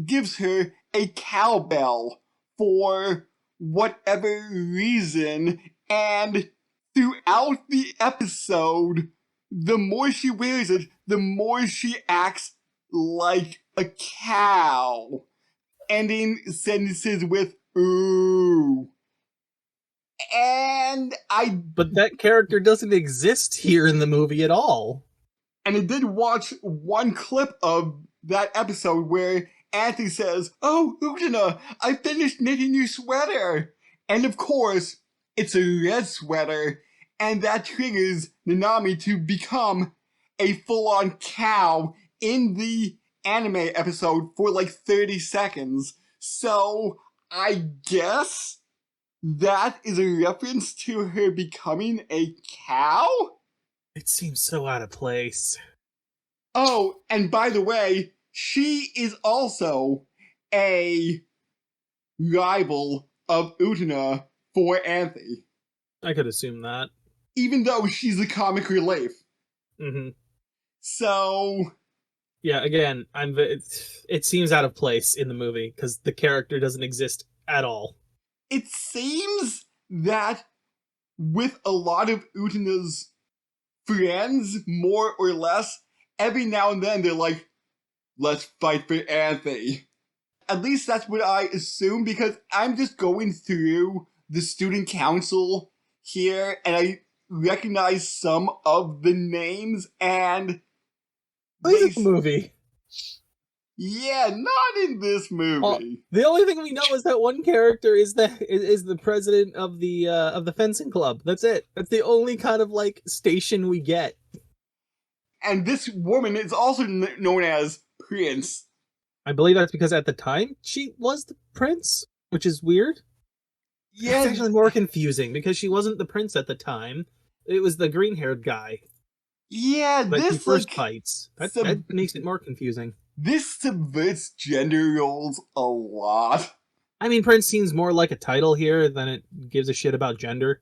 gives her a cowbell for whatever reason, and throughout the episode, the more she wears it, the more she acts like a cow, ending sentences with "ooh." But that character doesn't exist here in the movie at all. And I did watch one clip of that episode where Anthony says, "Oh, Utena, I finished knitting your sweater." And of course, it's a red sweater, and that triggers Nanami to become a full-on cow in the anime episode for like 30 seconds. So, I guess that is a reference to her becoming a cow? It seems so out of place. Oh, and by the way, she is also a rival of Utena for Anthe. I could assume that. Even though she's a comic relief. Mm-hmm. So... yeah, again, it seems out of place in the movie, because the character doesn't exist at all. It seems that with a lot of Utena's friends, more or less, every now and then they're like, let's fight for Anthe. At least that's what I assume, because I'm just going through the student council here, and I recognize some of the names, and... What is the movie? Yeah, not in this movie. The only thing we know is that one character is the president of the fencing club. That's it. That's the only kind of like station we get. And this woman is also known as Prince. I believe that's because at the time she was the prince, which is weird. Yeah, It's actually more confusing because she wasn't the prince at the time. It was the green-haired guy yeah. that she This first like fights. That makes it more confusing. this subverts gender roles a lot. I mean, prince seems more like a title here than it gives a shit about gender.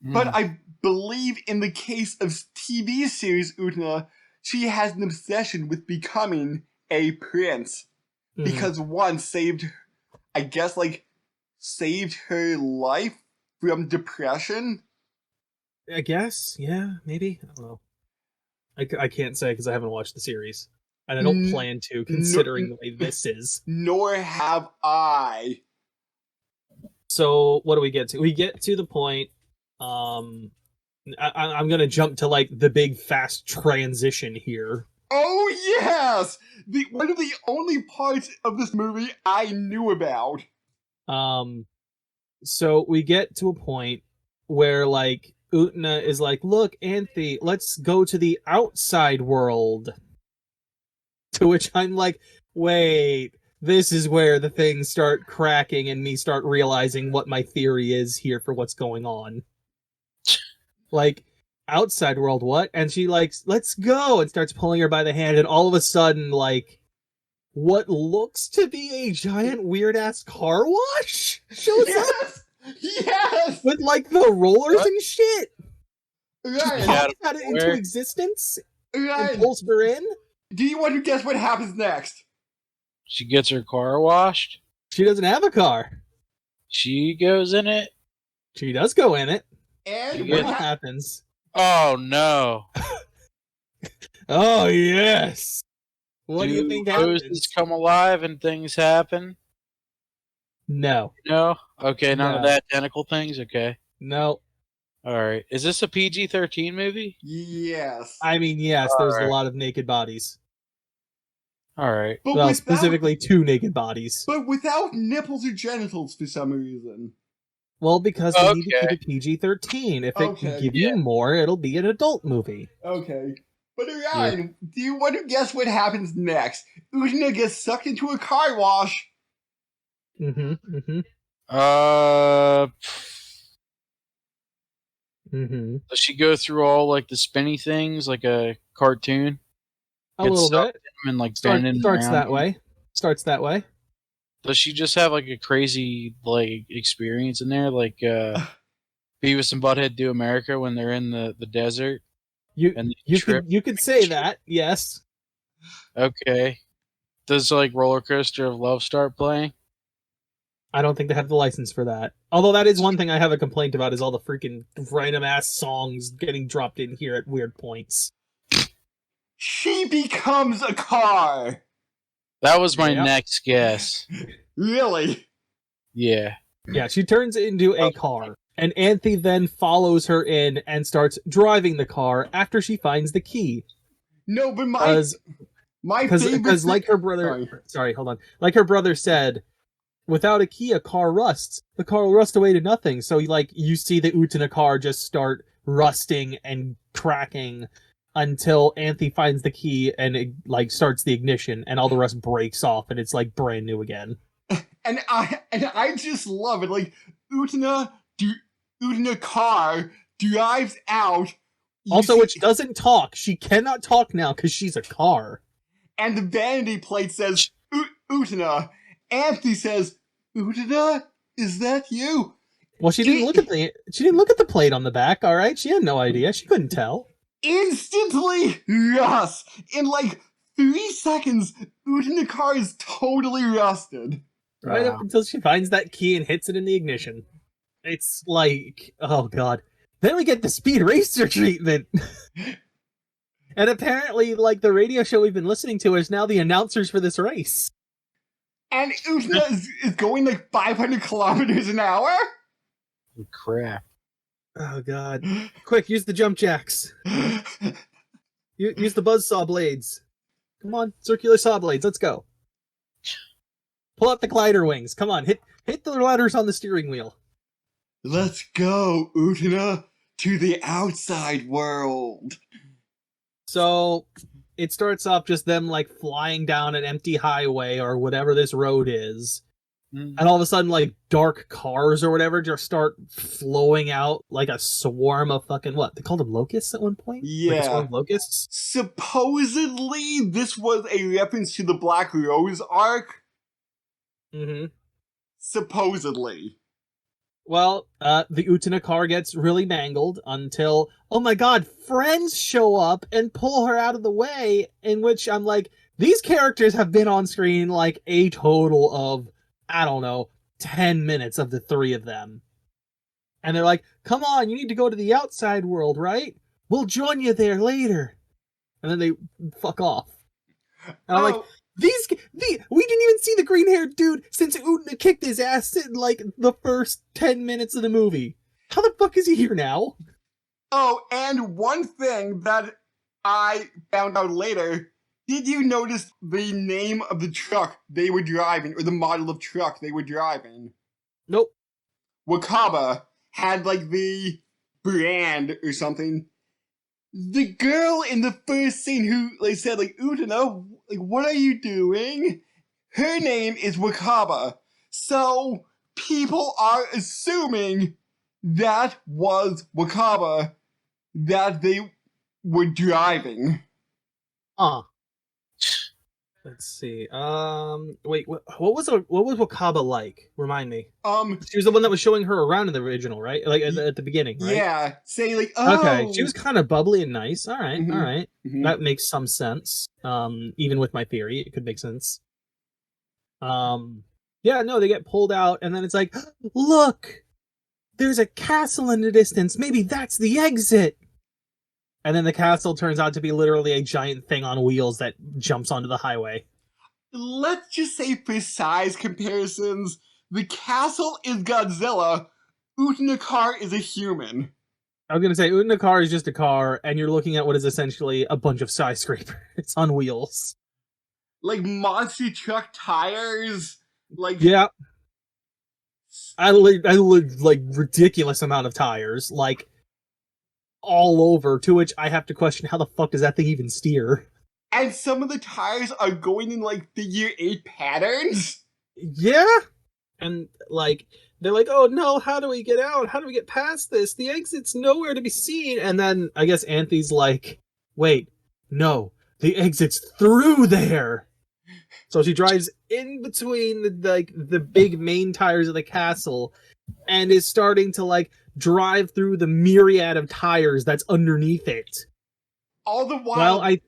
But I believe in the case of TV series Utena, she has an obsession with becoming a prince. Because one saved, I guess, like, saved her life from depression. I guess, yeah, maybe. I don't know. I can't say because I haven't watched the series. And I don't plan to, considering the way this is. Nor have I. So, what do we get to? We get to the point, I'm gonna jump to, like, the big, fast transition here. Oh, yes! One of the only parts of this movie I knew about. So we get to a point where, like, Utena is like, look, Anthe, let's go to the outside world. To which I'm like, wait, this is where the things start cracking and me start realizing what my theory is here for what's going on. Like, outside world, what? And she, like, let's go, and starts pulling her by the hand, and all of a sudden, like, what looks to be a giant weird-ass car wash shows up? Yes! With, like, the rollers and shit! Right. Pops out it into existence Right. and pulls her in? Do you want to guess what happens next? She gets her car washed. She doesn't have a car. She goes in it. She does go in it. And What happens? Oh no! Oh, yes! What do you think hoses happens? come alive and things happen? No. No? Okay, none of No. that tentacle things? Okay. No. Alright. Is this a PG-13 movie? Yes. I mean, yes, there's a lot of naked bodies. Alright. But Well, specifically 2 naked bodies. But without nipples or genitals for some reason. Well, because they need to keep it PG-13. If it can give you more, it'll be an adult movie. Okay. But Ryan, do you want to guess what happens next? Utena gets sucked into a car wash. Mm-hmm. Does she go through all like the spinny things like a cartoon? A little bit. And like Starts around that way. Starts that way. Does she just have like a crazy like experience in there, like Beavis and Butthead Do America when they're in the desert? You could say that, yes. Okay. Does like Roller Coaster of Love start playing? I don't think they have the license for that. Although that is one thing I have a complaint about is all the freaking random ass songs getting dropped in here at weird points. She becomes a car. That was my next guess. Really? Yeah. Yeah, she turns into a car. And Anthe then follows her in and starts driving the car after she finds the key. No, but my favorite... Because like her brother... Sorry, hold on. Like her brother said, without a key, a car rusts. The car will rust away to nothing. So, like, you see the Utena car just start rusting and cracking until Anthe finds the key and it, like, starts the ignition and all the rest breaks off and it's, like, brand new again. And I just love it. Like, Utena car drives out. Also, which doesn't talk. She cannot talk now because she's a car. And the vanity plate says, Utena. Anthe says, Utena, is that you? Well, she didn't look at the plate on the back, alright? She had no idea. She couldn't tell. Instantly, yes! In like 3 seconds, Utena car is totally rusted. Right up until she finds that key and hits it in the ignition. It's like, oh god. Then we get the Speed Racer treatment. And apparently, like, the radio show we've been listening to is now the announcers for this race. And Utena is going like 500 kilometers an hour? Crap. Oh god. Quick, use the jump jacks. Use the buzzsaw blades. Come on, circular saw blades, let's go. Pull out the glider wings. Come on, hit the letters on the steering wheel. Let's go, Utena, to the outside world. So it starts off just them like flying down an empty highway or whatever this road is. And all of a sudden, like, dark cars or whatever just start flowing out like a swarm of fucking, what? They called them locusts at one point? Yeah. Like a swarm of locusts? Supposedly, this was a reference to the Black Rose arc. Mm-hmm. Supposedly. Well, the Utena car gets really mangled until, oh my god, friends show up and pull her out of the way, in which I'm like, these characters have been on screen like a total of, I don't know, 10 minutes of the three of them. And they're like, come on, you need to go to the outside world, right? We'll join you there later. And then they fuck off. And I'm like, we didn't even see the green-haired dude since Utena kicked his ass in, like, the first 10 minutes of the movie. How the fuck is he here now? Oh, and one thing that I found out later, did you notice the name of the truck they were driving, or the model of truck they were driving? Nope. Wakaba had, like, the brand or something. The girl in the first scene who, like, said, like, Utena, like, what are you doing? Her name is Wakaba. So, people are assuming that was Wakaba that they were driving. Let's see. Wait, what was Wakaba like? Remind me. She was the one that was showing her around in the original, right? Like at the beginning, right? Yeah. Say like, oh. Okay, she was kind of bubbly and nice. All right, Mhm. all right. Mhm. That makes some sense. Even with my theory, it could make sense. Yeah, no, they get pulled out, and then it's like, look, there's a castle in the distance. Maybe that's the exit. And then the castle turns out to be literally a giant thing on wheels that jumps onto the highway. Let's just say for size comparisons, the castle is Godzilla, Utena car is a human. I was going to say, Utena car is just a car, and you're looking at what is essentially a bunch of skyscrapers on wheels. Like monster truck tires, like... Yeah. I like ridiculous amount of tires, like all over, to which I have to question how the fuck does that thing even steer? And some of the tires are going in like figure 8 patterns. Yeah. And like, they're like, oh no, how do we get out? How do we get past this? The exit's nowhere to be seen. And then I guess Anthony's like, wait, no, the exit's through there. So she drives in between the big main tires of the castle and is starting to like drive through the myriad of tires that's underneath it. All the while, well, I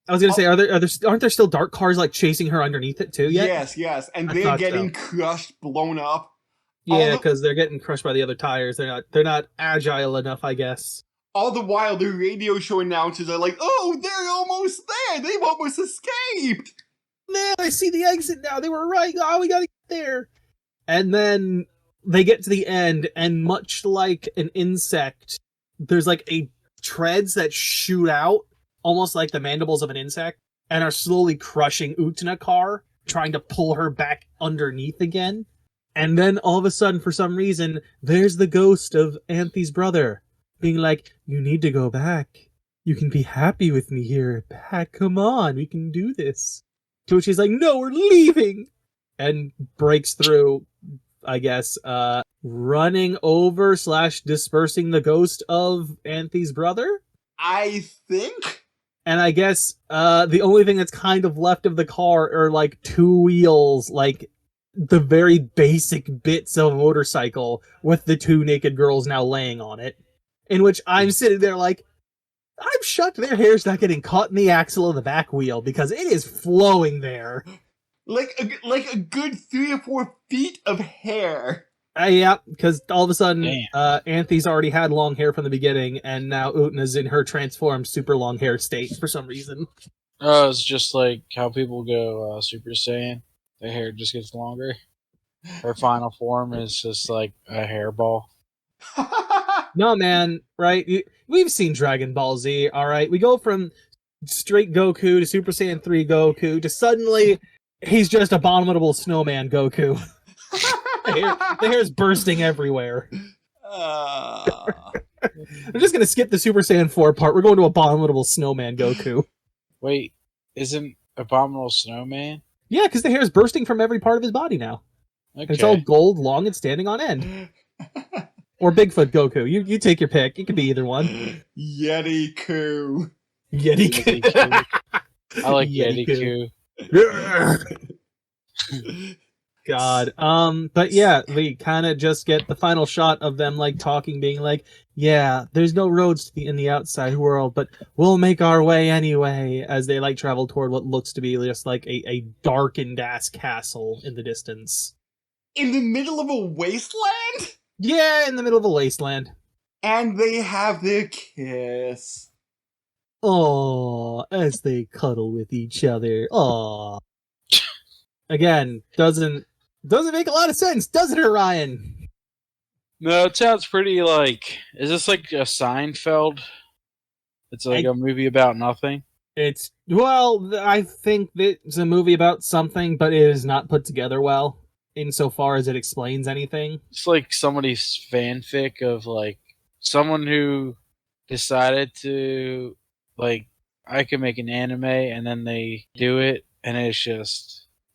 was gonna say, aren't there still dark cars like chasing her underneath it too? Yet? Yes, and they're getting crushed, blown up. Yeah, because they're getting crushed by the other tires. They're not agile enough, I guess. All the while, the radio show announcers are like, "Oh, they're almost there. They've almost escaped." Man, I see the exit now. They were right. Oh, we gotta get there. And then they get to the end, and much like an insect, there's like a treads that shoot out, almost like the mandibles of an insect, and are slowly crushing Utena car, trying to pull her back underneath again. And then all of a sudden, for some reason, there's the ghost of Anthy's brother, being like, you need to go back. You can be happy with me here. Back, come on, we can do this. To which he's like, no, we're leaving! And breaks through, I guess, running over / dispersing the ghost of Anthy's brother? I think? And I guess the only thing that's kind of left of the car are like 2 wheels, like the very basic bits of a motorcycle with the 2 naked girls now laying on it. In which I'm sitting there like, I'm shocked their hair's not getting caught in the axle of the back wheel because it is flowing there. Like a good 3 or 4 feet of hair. Yeah, because all of a sudden, Anthy's already had long hair from the beginning, and now Utena's in her transformed super long hair state for some reason. Oh, it's just like how people go Super Saiyan. Their hair just gets longer. Her final form is just like a hairball. No, man, right? We've seen Dragon Ball Z, alright? We go from straight Goku to Super Saiyan 3 Goku to suddenly He's just abominable snowman Goku. The hair's bursting everywhere. I'm just gonna skip the Super Saiyan 4 part. We're going to abominable snowman Goku. Wait, isn't Abominable Snowman? Yeah, because the hair's bursting from every part of his body now. Okay. It's all gold, long, and standing on end. Or Bigfoot Goku. You take your pick. It could be either one. Yeti Ku. Yeti Yeti Ku. I like Yeti Yeti Ku. God. But yeah, we kind of just get the final shot of them like talking, being like, yeah, there's no roads in the outside world, but we'll make our way anyway, as they like travel toward what looks to be just like a darkened ass castle in the distance. In the middle of a wasteland? Yeah, in the middle of a wasteland. And they have their kiss. Oh, as they cuddle with each other. Oh. Again, doesn't make a lot of sense, does it, Orion? No, it sounds pretty like. Is this like a Seinfeld? It's like a movie about nothing. I think that it's a movie about something, but it is not put together well insofar as it explains anything. It's like somebody's fanfic of like someone who decided to like I could make an anime and then they do it and it's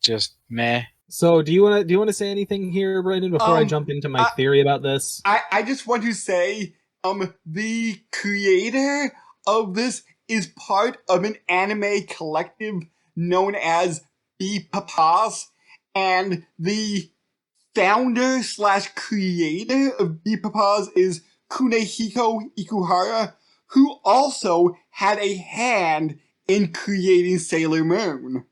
just meh. So do you want to say anything here, Brandon, before I jump into my theory about this? I just want to say the creator of this is part of an anime collective known as B Papas, and the founder / creator of B Papas is Kunehiko Ikuhara, who also had a hand in creating Sailor Moon.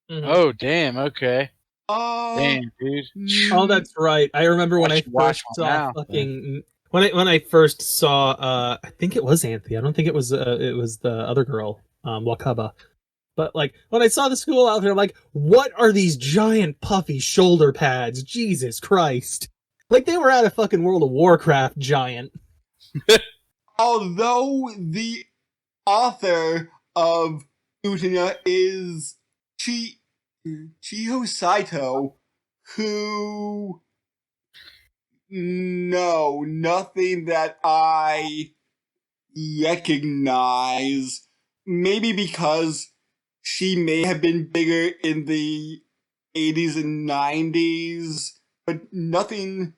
Mm-hmm. Oh, damn, okay. Damn, dude. Oh, that's right. I remember when I first saw when I first saw I think it was Anthe. I don't think it was the other girl, Wakaba. But like when I saw the school outfit, I'm like, what are these giant puffy shoulder pads? Jesus Christ. Like they were at a fucking World of Warcraft giant. Although the author of Utena is Chiho Saito, who... No, nothing that I recognize. Maybe because she may have been bigger in the 80s and 90s, but nothing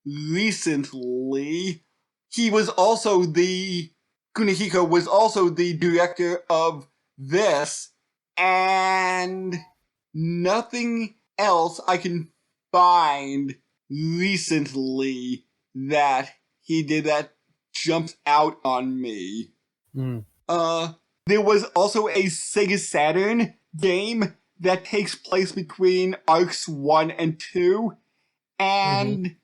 recently. He was also Kunihiko was also the director of this, and nothing else I can find recently that he did that jumps out on me. There was also a Sega Saturn game that takes place between Arcs 1 and 2, and...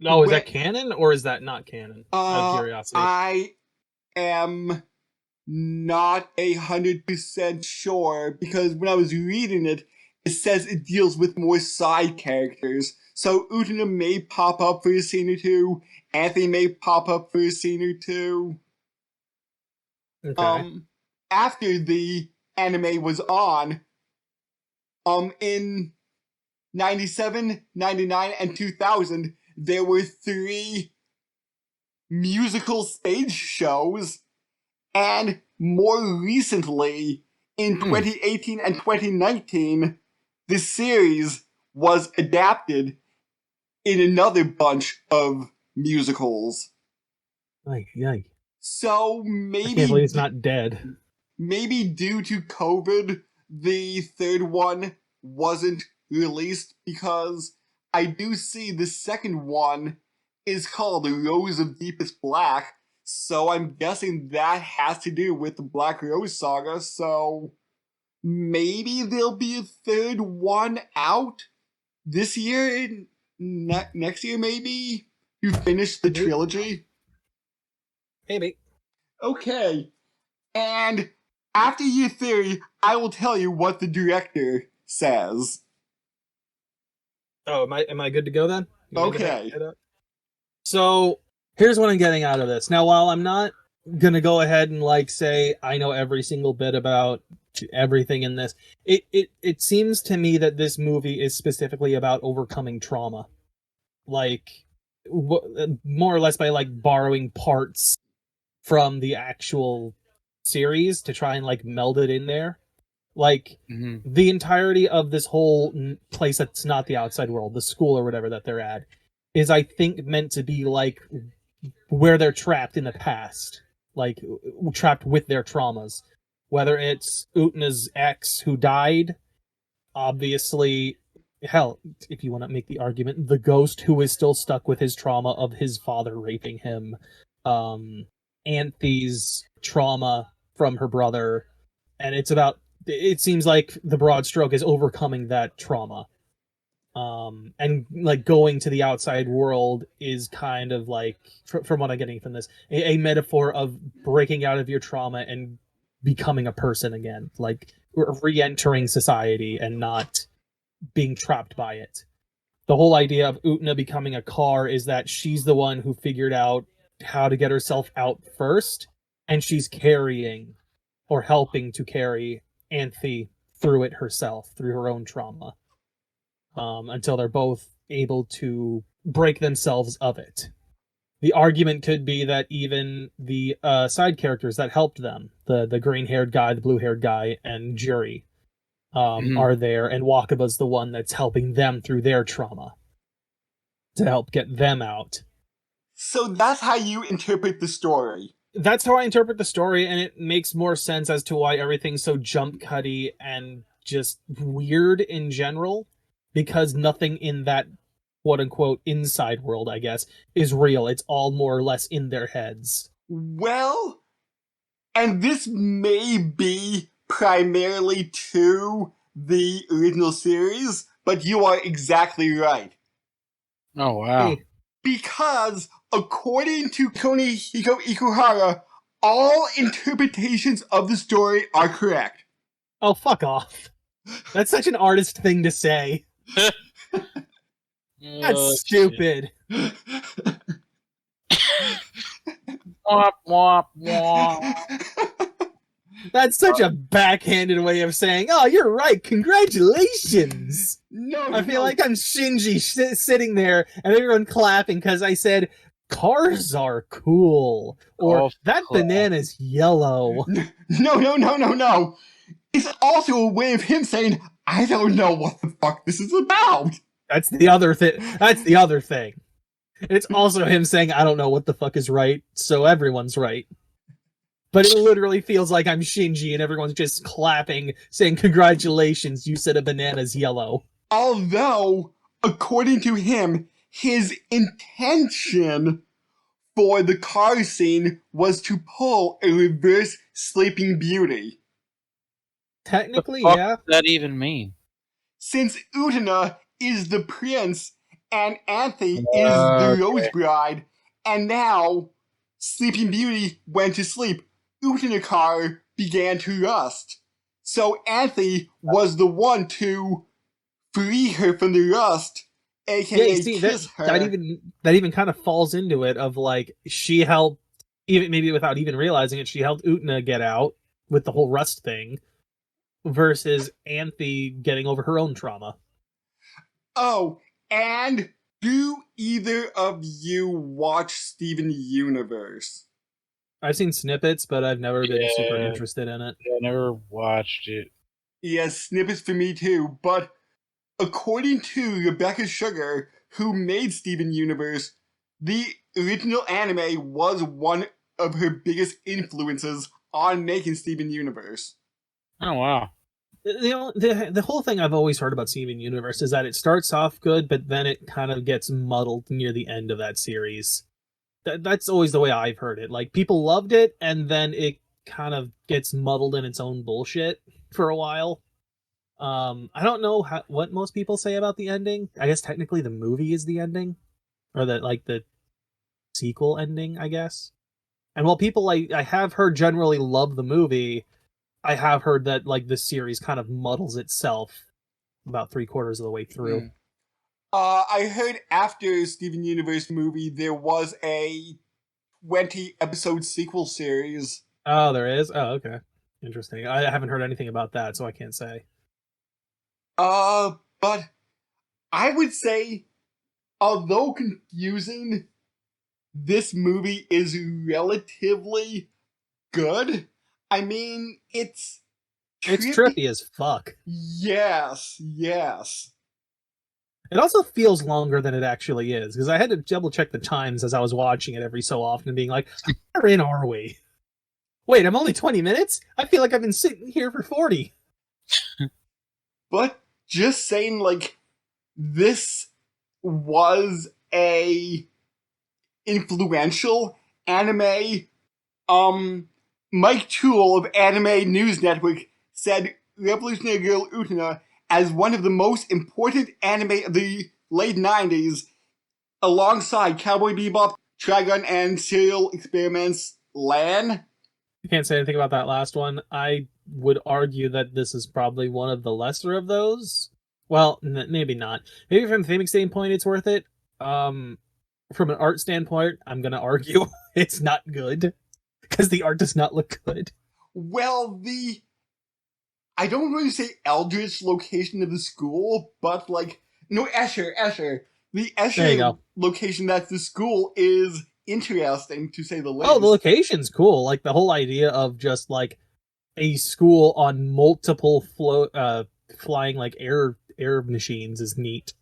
No, is that canon, or is that not canon? Out of curiosity. I am not 100% sure, because when I was reading it, it says it deals with more side characters. So Utena may pop up for a scene or two, Anthony may pop up for a scene or two. Okay. After the anime was on, in 97, 99, and 2000, there were 3 musical stage shows, and more recently, in 2018 and 2019, the series was adapted in another bunch of musicals. Yikes. So I maybe... can't believe it's not dead. Maybe due to COVID, the third one wasn't released, because I do see the second one is called Rose of Deepest Black, so I'm guessing that has to do with the Black Rose saga, so maybe there'll be a third one out this year, next year maybe? You finish the trilogy? Maybe. Okay, and after your theory, I will tell you what the director says. Oh, am I good to go then? Okay. So here's what I'm getting out of this. Now, while I'm not gonna go ahead and like say I know every single bit about everything in this. It seems to me that this movie is specifically about overcoming trauma, like more or less by like borrowing parts from the actual series to try and like meld it in there. Like the entirety of this whole place that's not the outside world, the school or whatever that they're at, is I think meant to be like where they're trapped in the past, like trapped with their traumas. Whether it's Utena's ex who died, obviously, hell, if you want to make the argument, the ghost who is still stuck with his trauma of his father raping him, Anthe's trauma from her brother, and it's about. It seems like the broad stroke is overcoming that trauma. And like going to the outside world is kind of like, from what I'm getting from this, a metaphor of breaking out of your trauma and becoming a person again, like re-entering society and not being trapped by it. The whole idea of Utena becoming a car is that she's the one who figured out how to get herself out first, and she's carrying or helping to carry Anthe through it herself, through her own trauma, until they're both able to break themselves of it. The argument could be that even the side characters that helped them, the green-haired guy, the blue-haired guy, and Jury, are there, and Wakaba's the one that's helping them through their trauma to help get them out. So that's how you interpret the story. That's how I interpret the story, and it makes more sense as to why everything's so jump-cutty and just weird in general, because nothing in that quote-unquote inside world, I guess, is real. It's all more or less in their heads. Well, and this may be primarily to the original series, but you are exactly right. Oh, wow. Hey. Because, according to Konihiko Ikuhara, all interpretations of the story are correct. Oh, fuck off. That's such an artist thing to say. That's stupid. Womp, womp, womp. That's such a backhanded way of saying, oh, you're right, congratulations! No, I feel like I'm Shinji sitting there and everyone clapping because I said, cars are cool, or that banana's yellow. No. It's also a way of him saying, I don't know what the fuck this is about. That's the other thing. That's the other thing. It's also him saying, I don't know what the fuck is right, so everyone's right. But it literally feels like I'm Shinji and everyone's just clapping, saying, congratulations, you said a banana's yellow. Although, according to him, his intention for the car scene was to pull a reverse Sleeping Beauty. Technically, what yeah. What does that even mean? Since Utena is the prince and Anthe is the Rose Bride, and now Sleeping Beauty went to sleep, Utenakar began to rust. So Anthe was the one to free her from the rust, aka kiss her. That even kind of falls into it of like she helped, even maybe without even realizing it, she helped Utena get out with the whole rust thing, versus Anthe getting over her own trauma. Oh, and do either of you watch Steven Universe? I've seen snippets, but I've never been super interested in it. I never watched it. Yes, snippets for me too, but according to Rebecca Sugar, who made Steven Universe, the original anime was one of her biggest influences on making Steven Universe. Oh, wow. The whole thing I've always heard about Steven Universe is that it starts off good, but then it kind of gets muddled near the end of that series. That's always the way I've heard it. Like, people loved it, and then it kind of gets muddled in its own bullshit for a while. I don't know what most people say about the ending. I guess technically the movie is the ending, or the sequel ending, I guess. And while people I have heard generally love the movie, I have heard that like the series kind of muddles itself about 3/4 of the way through. I heard after Steven Universe movie there was a 20-episode sequel series. Oh, there is? Oh, okay. Interesting. I haven't heard anything about that, so I can't say. But I would say, although confusing, this movie is relatively good. I mean, it's trippy as fuck. Yes. It also feels longer than it actually is, because I had to double check the times as I was watching it every so often, being like, where in are we? Wait, I'm only 20 minutes? I feel like I've been sitting here for 40. But just saying, like, this was a influential anime. Mike Toole of Anime News Network said Revolutionary Girl Utena as one of the most important anime of the late 90s, alongside Cowboy Bebop, Trigun, and Serial Experiments Lan. I can't say anything about that last one. I would argue that this is probably one of the lesser of those. Well, maybe not. Maybe from a theming standpoint, it's worth it. From an art standpoint, I'm going to argue it's not good, because the art does not look good. Well, I don't really say Eldritch location of the school, but Escher. The Escher location that's the school is interesting, to say the least. Oh, the location's cool. Like, the whole idea of just, like, a school on multiple flying, like, air machines is neat.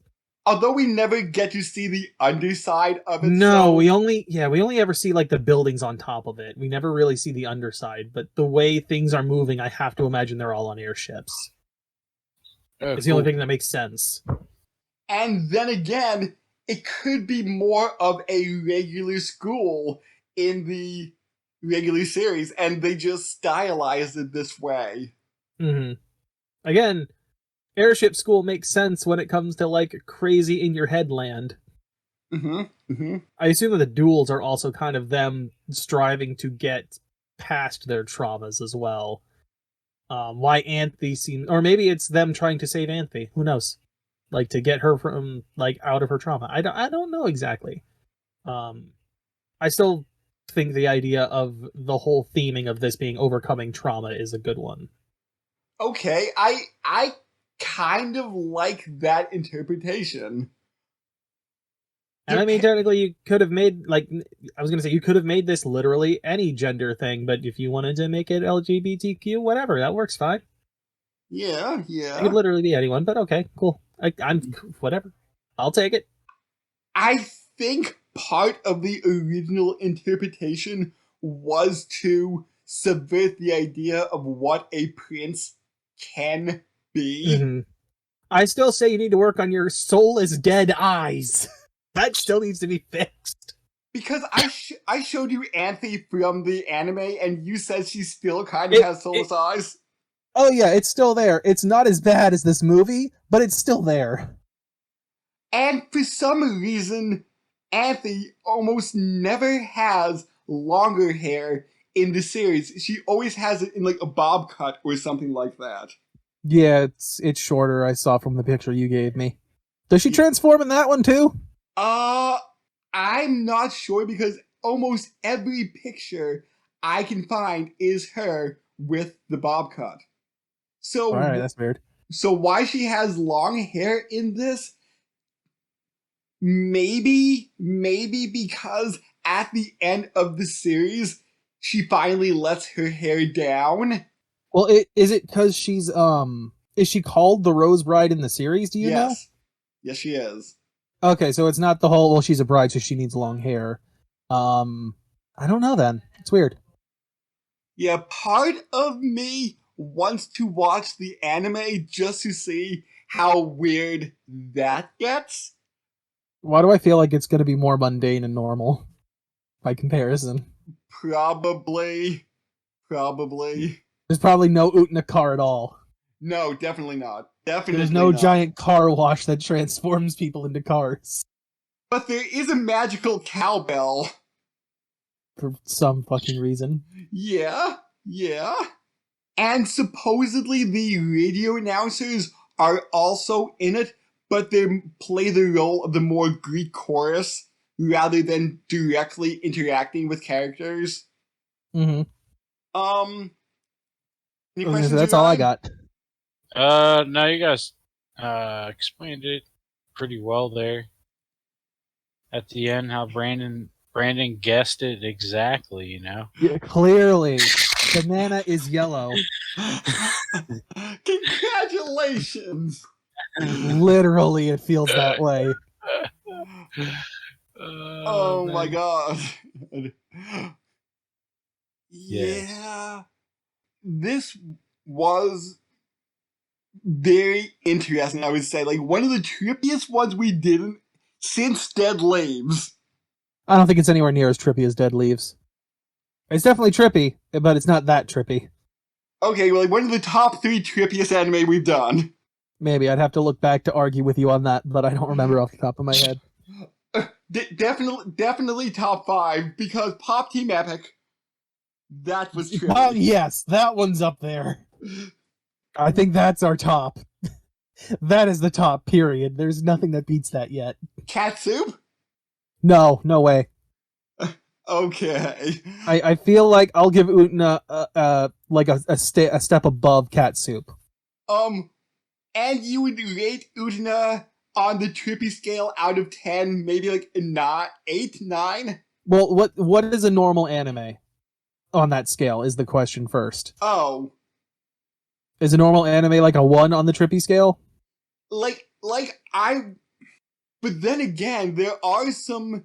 Although we never get to see the underside of it. No, we only ever see, like, the buildings on top of it. We never really see the underside, but the way things are moving, I have to imagine they're all on airships. It's the only thing that makes sense. And then again, it could be more of a regular school in the regular series, and they just stylized it this way. Mm-hmm. Again, airship school makes sense when it comes to, like, crazy in your head land. I assume that the duels are also kind of them striving to get past their traumas as well. Why Anthe seems, or maybe it's them trying to save Anthe. Who knows? Like, to get her from, like, out of her trauma. I don't know exactly. I still think the idea of the whole theming of this being overcoming trauma is a good one. Okay, I kind of like that interpretation. And I mean, technically, you could have made, like, I was going to say, you could have made this literally any gender thing, but if you wanted to make it LGBTQ, whatever, that works fine. Yeah. It could literally be anyone, but okay, cool. I'm whatever. I'll take it. I think part of the original interpretation was to subvert the idea of what a prince can be. Mm-hmm. I still say you need to work on your soul is dead eyes. That still needs to be fixed. Because I showed you Anthe from the anime, and you said she still kind of has soulless eyes. Oh yeah, it's still there. It's not as bad as this movie, but it's still there. And for some reason, Anthe almost never has longer hair in the series. She always has it in, like, a bob cut or something like that. Yeah, it's shorter, I saw from the picture you gave me. Does she transform in that one too? I'm not sure, because almost every picture I can find is her with the bob cut. So, alright, that's weird. So why she has long hair in this? Maybe because at the end of the series, she finally lets her hair down. Well, is it because she's, is she called the Rose Bride in the series, do you know? Yes, she is. Okay, so it's not the whole, well, she's a bride, so she needs long hair. I don't know then. It's weird. Yeah, part of me wants to watch the anime just to see how weird that gets. Why do I feel like it's going to be more mundane and normal by comparison? Probably. There's probably no Utena car at all. No, definitely not. There's no giant car wash that transforms people into cars. But there is a magical cowbell. For some fucking reason. Yeah. And supposedly the radio announcers are also in it, but they play the role of the more Greek chorus rather than directly interacting with characters. Mm-hmm. Any questions? That's all I got. No, you guys explained it pretty well there. At the end, how Brandon guessed it exactly, you know? Yeah, clearly, banana is yellow. Congratulations! Literally, it feels that way. Oh my man. god. Yes. Yeah. This was very interesting, I would say. Like, one of the trippiest ones we did since Dead Leaves. I don't think it's anywhere near as trippy as Dead Leaves. It's definitely trippy, but it's not that trippy. Okay, well, like, one of the top 3 trippiest anime we've done. Maybe I'd have to look back to argue with you on that, but I don't remember off the top of my head. Definitely top 5, because Pop Team Epic, that was trippy. Oh, yes, that one's up there. I think that's our top. That is the top, period. There's nothing that beats that yet. Cat Soup? No way. Okay. I feel like I'll give Utena like a step above Cat Soup. And you would rate Utena on the trippy scale out of 10, maybe like a 8, 9? Well, what is a normal anime on that scale is the question first. Oh. Is a normal anime like a 1 on the trippy scale? But then again, there are some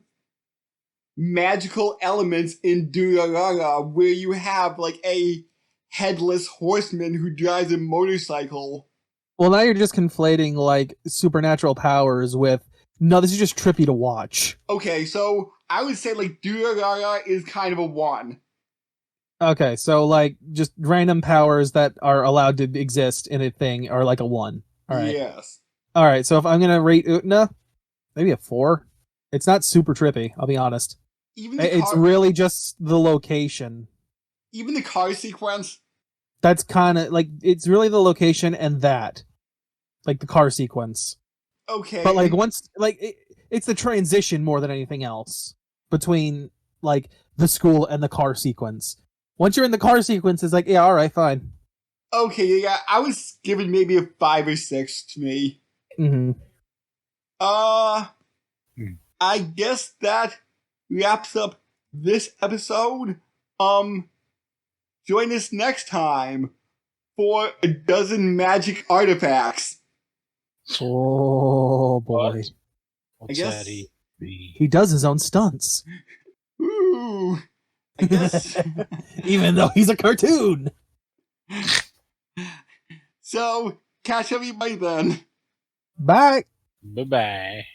magical elements in Durarara where you have like a headless horseman who drives a motorcycle. Well, now you're just conflating like supernatural powers with no, this is just trippy to watch. Okay, so I would say like Durarara is kind of a 1. Okay, so like just random powers that are allowed to exist in a thing are like a 1. All right. Yes. All right, so if I'm gonna rate Utena, maybe a 4. It's not super trippy, I'll be honest. It's really just the location. Even the car sequence? That's kind of like it's really the location and that, like the car sequence. Okay. But like once, like it's the transition more than anything else between like the school and the car sequence. Once you're in the car sequence, it's like, yeah, all right, fine. Okay, yeah, I was giving maybe a 5 or 6 to me. Mm-hmm. I guess that wraps up this episode. Join us next time for a dozen magic artifacts. Oh boy. What's I guess that? He does his own stunts. Ooh. I guess. Even though he's a cartoon. So, catch everybody then. Bye. Bye-bye.